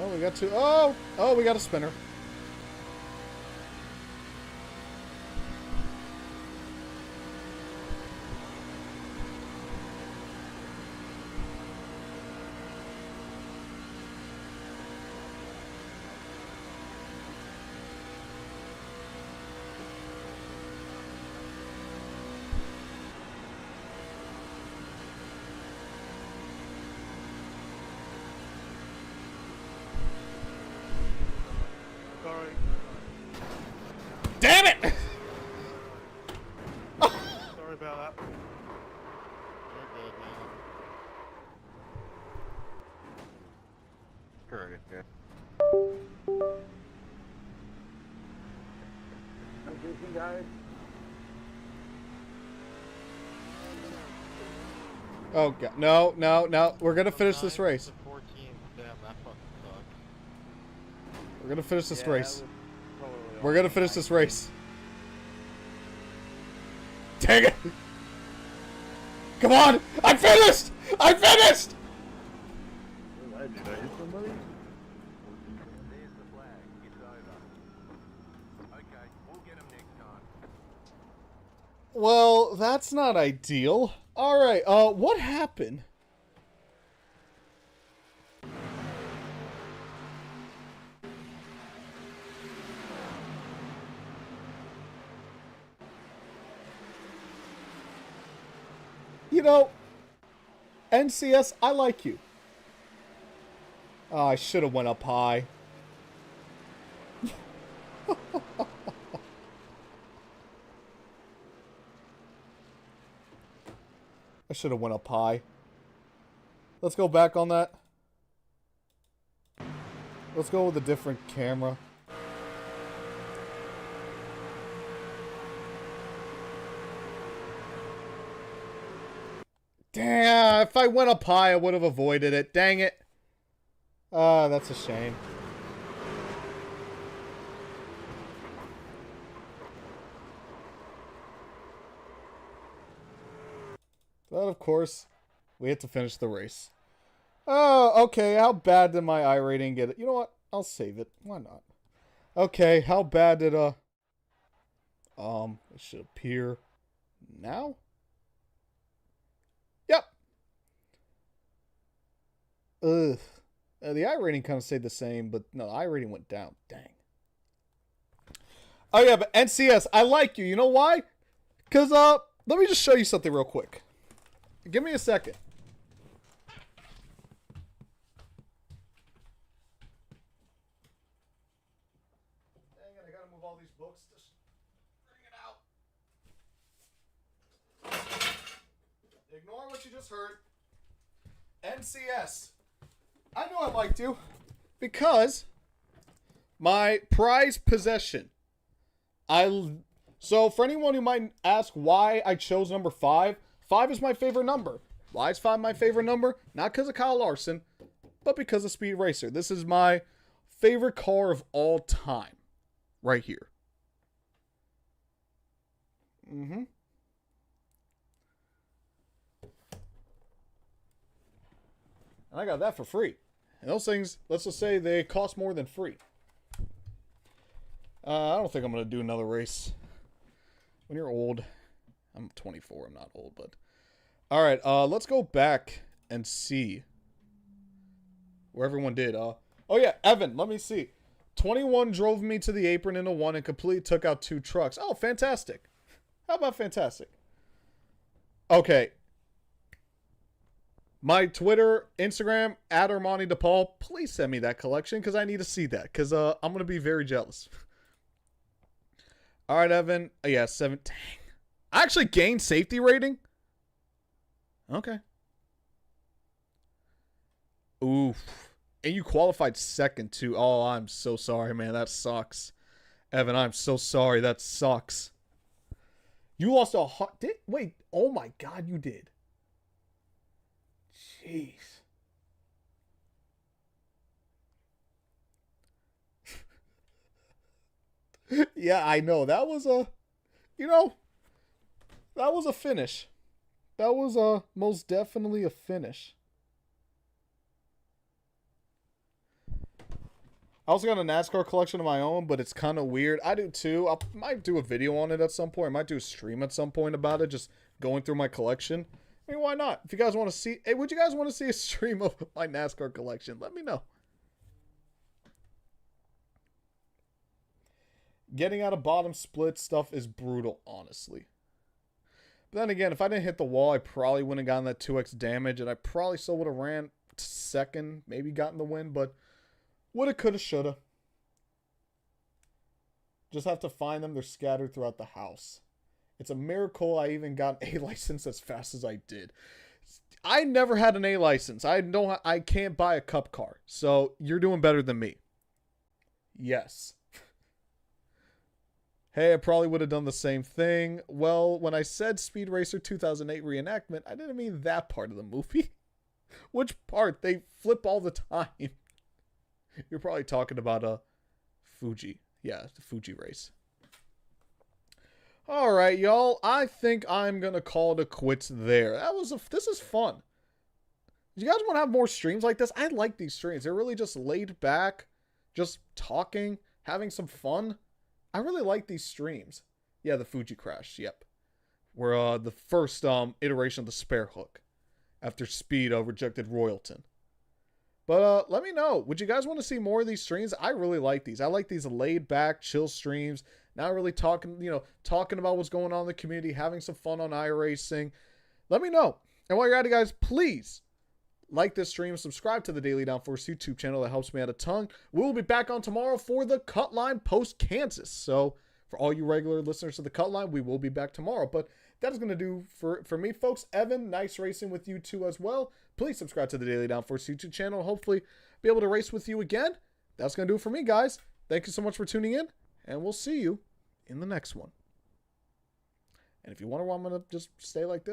Oh, we got two. Oh, we got a spinner. Sorry. Damn it! Sorry about that. You're good, man. Correct, yeah. I'm thinking, guys. Oh god, no, no, no. We're gonna finish this race. 14. Damn, that fucking sucks. We're gonna finish this Yeah, race. that was probably We're gonna finish this race. Dang it! Come on! I finished! I finished! What did I do? Did I hit somebody? There's the flag. It's over. Okay, we'll get them next time. Well, that's not ideal. Alright, what happened? You know, NCS, I like you. Oh, I should have went up high. I should have went up high. Let's go back on that. Let's go with a different camera. Damn, if I went up high, I would have avoided it. Dang it. Ah, that's a shame. But of course, we had to finish the race. Oh, okay. How bad did my iRating get it? You know what? I'll save it. Why not? Okay, how bad did it should appear now? Yep. Ugh. The iRating kind of stayed the same, but no, the iRating went down. Dang. Oh yeah, but NCS, I like you. You know why? Because, let me just show you something real quick. Give me a second. Dang it, I gotta move all these books. Just bring it out. Ignore what you just heard. NCS. I know I liked you. Because my prized possession. So for anyone who might ask why I chose number 5, 5 is my favorite number. Why is 5 my favorite number? Not because of Kyle Larson, but because of Speed Racer. This is my favorite car of all time. Right here. Mm-hmm. And I got that for free. And those things, let's just say they cost more than free. I don't think I'm going to do another race. When you're old. I'm 24, I'm not old, but... Alright, let's go back and see where everyone did. Oh yeah, Evan, let me see. 21 drove me to the apron in a 1 and completely took out 2 trucks. Oh, fantastic. How about fantastic? Okay. My Twitter, Instagram, at Armani DePaul, please send me that collection because I need to see that because I'm going to be very jealous. All right, Evan. Yeah, 7. Dang. I actually gained safety rating. Okay. Oof. And you qualified second, too. Oh, I'm so sorry, man. That sucks. Evan, I'm so sorry. That sucks. You lost a... Wait. Oh, my God, you did. Jeez. Yeah, I know. That was a... You know... That was a finish. That was most definitely a finish. I also got a NASCAR collection of my own, but it's kind of weird. I do too. I might do a video on it at some point. I might do a stream at some point about it, just going through my collection. I mean, why not? If you guys want to see... Hey, would you guys want to see a stream of my NASCAR collection? Let me know. Getting out of bottom split stuff is brutal, honestly. But then again, if I didn't hit the wall, I probably wouldn't have gotten that 2x damage, and I probably still would have ran second, maybe gotten the win, but woulda, coulda, shoulda. Just have to find them. They're scattered throughout the house. It's a miracle I even got an A license as fast as I did. I never had an A license. I can't buy a cup car, so you're doing better than me. Yes. Hey, I probably would have done the same thing. Well, when I said Speed Racer 2008 reenactment, I didn't mean that part of the movie. Which part? They flip all the time. You're probably talking about Fuji. Yeah, the Fuji race. All right, y'all. I think I'm going to call it quits there. This is fun. Do you guys want to have more streams like this? I like these streams. They're really just laid back, just talking, having some fun. I really like these streams. Yeah, the Fuji crash. Yep. We're the first iteration of the spare hook after Speed rejected Royalton. But let me know. Would you guys want to see more of these streams? I really like these. I like these laid back, chill streams. Not really talking about what's going on in the community, having some fun on iRacing. Let me know. And while you're at it, guys, please like this stream, subscribe to the Daily Downforce YouTube channel. That helps me out a ton. We'll be back on tomorrow for the Cut Line post-Kansas. So for all you regular listeners to the Cut Line, we will be back tomorrow. But that is going to do for me, folks. Evan, nice racing with you too as well. Please subscribe to the Daily Downforce YouTube channel. Hopefully be able to race with you again. That's going to do it for me, guys. Thank you so much for tuning in, and we'll see you in the next one. And if you wonder why I'm going to just stay like this,